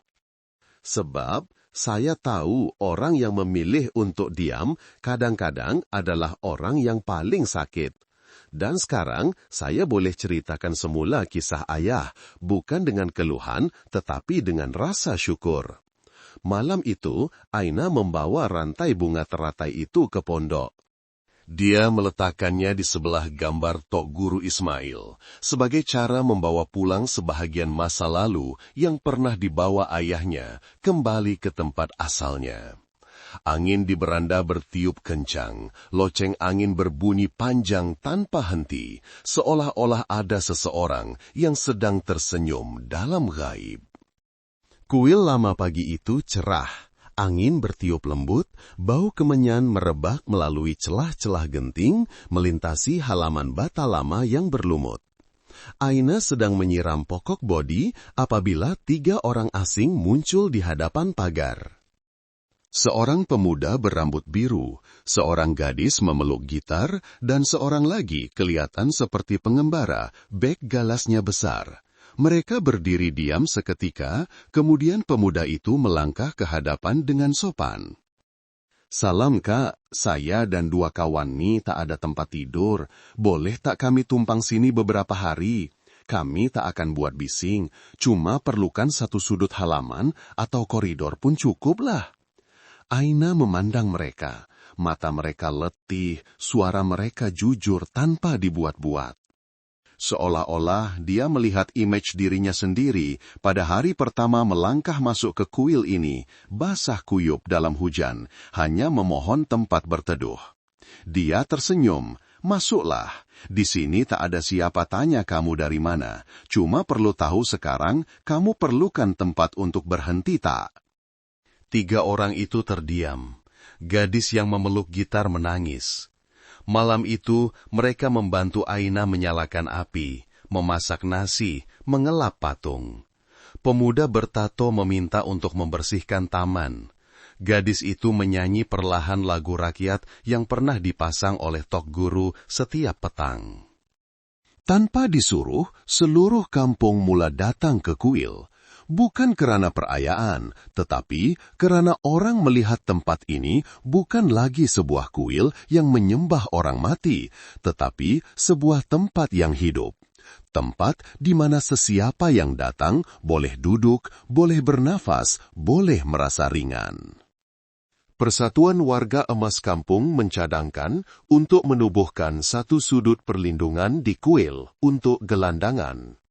Sebab saya tahu orang yang memilih untuk diam kadang-kadang adalah orang yang paling sakit. Dan sekarang saya boleh ceritakan semula kisah ayah, bukan dengan keluhan, tetapi dengan rasa syukur. Malam itu, Aina membawa rantai bunga teratai itu ke pondok. Dia meletakkannya di sebelah gambar Tok Guru Ismail, sebagai cara membawa pulang sebahagian masa lalu yang pernah dibawa ayahnya kembali ke tempat asalnya. Angin di beranda bertiup kencang, loceng angin berbunyi panjang tanpa henti, seolah-olah ada seseorang yang sedang tersenyum dalam gaib. Kuil lama pagi itu cerah, angin bertiup lembut, bau kemenyan merebak melalui celah-celah genting, melintasi halaman bata lama yang berlumut. Aina sedang menyiram pokok bodi apabila 3 orang asing muncul di hadapan pagar. Seorang pemuda berambut biru, seorang gadis memeluk gitar, dan seorang lagi kelihatan seperti pengembara, beg galasnya besar. Mereka berdiri diam seketika, kemudian pemuda itu melangkah ke hadapan dengan sopan. Salam kak, saya dan 2 kawan ni tak ada tempat tidur. Boleh tak kami tumpang sini beberapa hari? Kami tak akan buat bising, cuma perlukan satu sudut halaman atau koridor pun cukuplah. Aina memandang mereka, mata mereka letih, suara mereka jujur tanpa dibuat-buat. Seolah-olah dia melihat image dirinya sendiri pada hari pertama melangkah masuk ke kuil ini, basah kuyup dalam hujan, hanya memohon tempat berteduh. Dia tersenyum, masuklah, di sini tak ada siapa tanya kamu dari mana, cuma perlu tahu sekarang kamu perlukan tempat untuk berhenti tak? 3 orang itu terdiam. Gadis yang memeluk gitar menangis. Malam itu, mereka membantu Aina menyalakan api, memasak nasi, mengelap patung. Pemuda bertato meminta untuk membersihkan taman. Gadis itu menyanyi perlahan lagu rakyat yang pernah dipasang oleh Tok Guru setiap petang. Tanpa disuruh, seluruh kampung mula datang ke kuil. Bukan kerana perayaan, tetapi kerana orang melihat tempat ini bukan lagi sebuah kuil yang menyembah orang mati, tetapi sebuah tempat yang hidup. Tempat di mana sesiapa yang datang boleh duduk, boleh bernafas, boleh merasa ringan. Persatuan Warga Emas Kampung mencadangkan untuk menubuhkan satu sudut perlindungan di kuil untuk gelandangan.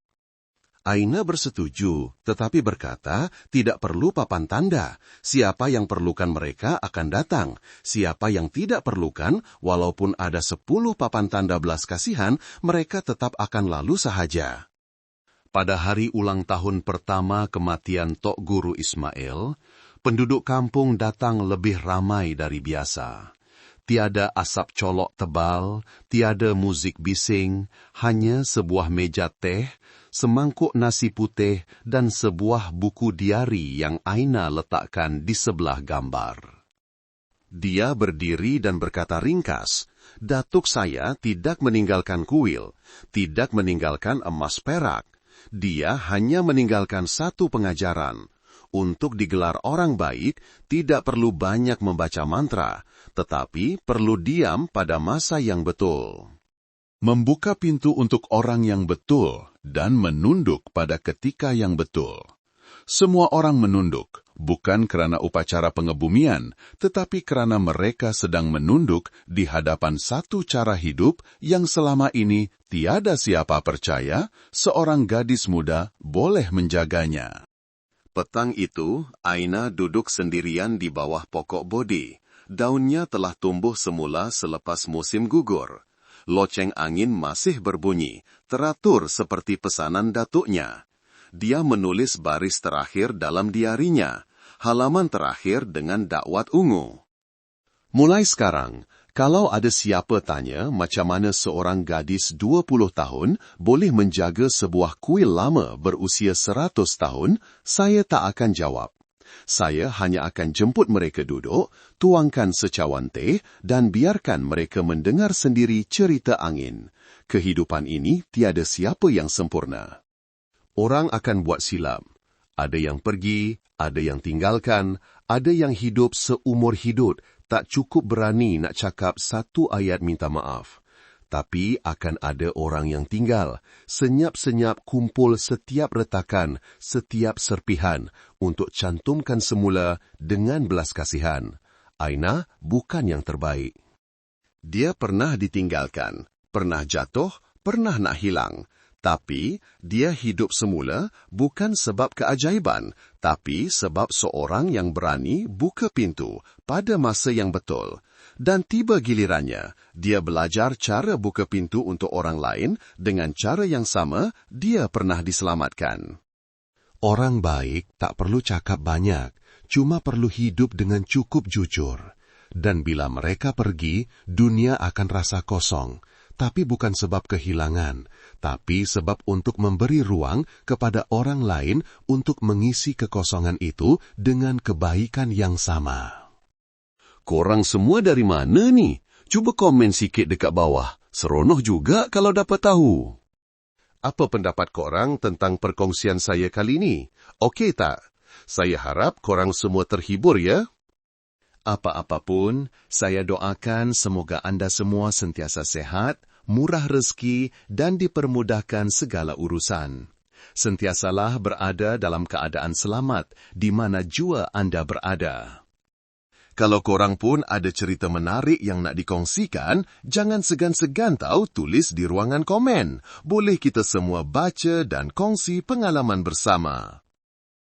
Aina bersetuju, tetapi berkata tidak perlu papan tanda. Siapa yang perlukan mereka akan datang. Siapa yang tidak perlukan, walaupun ada 10 papan tanda belas kasihan, mereka tetap akan lalu sahaja. Pada hari ulang tahun pertama kematian Tok Guru Ismail, penduduk kampung datang lebih ramai dari biasa. Tiada asap colok tebal, tiada musik bising, hanya sebuah meja teh, semangkuk nasi putih, dan sebuah buku diari yang Aina letakkan di sebelah gambar. Dia berdiri dan berkata ringkas, "Datuk saya tidak meninggalkan kuil, tidak meninggalkan emas perak. Dia hanya meninggalkan satu pengajaran. Untuk digelar orang baik, tidak perlu banyak membaca mantra, tetapi perlu diam pada masa yang betul. Membuka pintu untuk orang yang betul dan menunduk pada ketika yang betul. Semua orang menunduk, bukan kerana upacara pengebumian, tetapi kerana mereka sedang menunduk di hadapan satu cara hidup yang selama ini tiada siapa percaya seorang gadis muda boleh menjaganya." Petang itu, Aina duduk sendirian di bawah pokok bodi. Daunnya telah tumbuh semula selepas musim gugur. Loceng angin masih berbunyi, teratur seperti pesanan datuknya. Dia menulis baris terakhir dalam diarinya, halaman terakhir dengan dakwat ungu. Mulai sekarang, kalau ada siapa tanya macam mana seorang gadis 20 tahun boleh menjaga sebuah kuil lama berusia 100 tahun, saya tak akan jawab. Saya hanya akan jemput mereka duduk, tuangkan secawan teh dan biarkan mereka mendengar sendiri cerita angin. Kehidupan ini tiada siapa yang sempurna. Orang akan buat silap. Ada yang pergi, ada yang tinggalkan, ada yang hidup seumur hidup, tak cukup berani nak cakap satu ayat minta maaf. Tapi akan ada orang yang tinggal, senyap-senyap kumpul setiap retakan, setiap serpihan, untuk cantumkan semula dengan belas kasihan. Aina bukan yang terbaik. Dia pernah ditinggalkan, pernah jatuh, pernah nak hilang. Tapi dia hidup semula bukan sebab keajaiban, tapi sebab seorang yang berani buka pintu pada masa yang betul. Dan tiba gilirannya, dia belajar cara buka pintu untuk orang lain dengan cara yang sama dia pernah diselamatkan. Orang baik tak perlu cakap banyak, cuma perlu hidup dengan cukup jujur. Dan bila mereka pergi, dunia akan rasa kosong. Tapi bukan sebab kehilangan, tapi sebab untuk memberi ruang kepada orang lain untuk mengisi kekosongan itu dengan kebaikan yang sama. Korang semua dari mana ni? Cuba komen sikit dekat bawah. Seronok juga kalau dapat tahu. Apa pendapat korang tentang perkongsian saya kali ini? Okey tak? Saya harap korang semua terhibur ya. Apa-apapun, saya doakan semoga anda semua sentiasa sehat, murah rezeki dan dipermudahkan segala urusan. Sentiasalah berada dalam keadaan selamat di mana jua anda berada. Kalau korang pun ada cerita menarik yang nak dikongsikan, jangan segan-segan tahu tulis di ruangan komen. Boleh kita semua baca dan kongsi pengalaman bersama.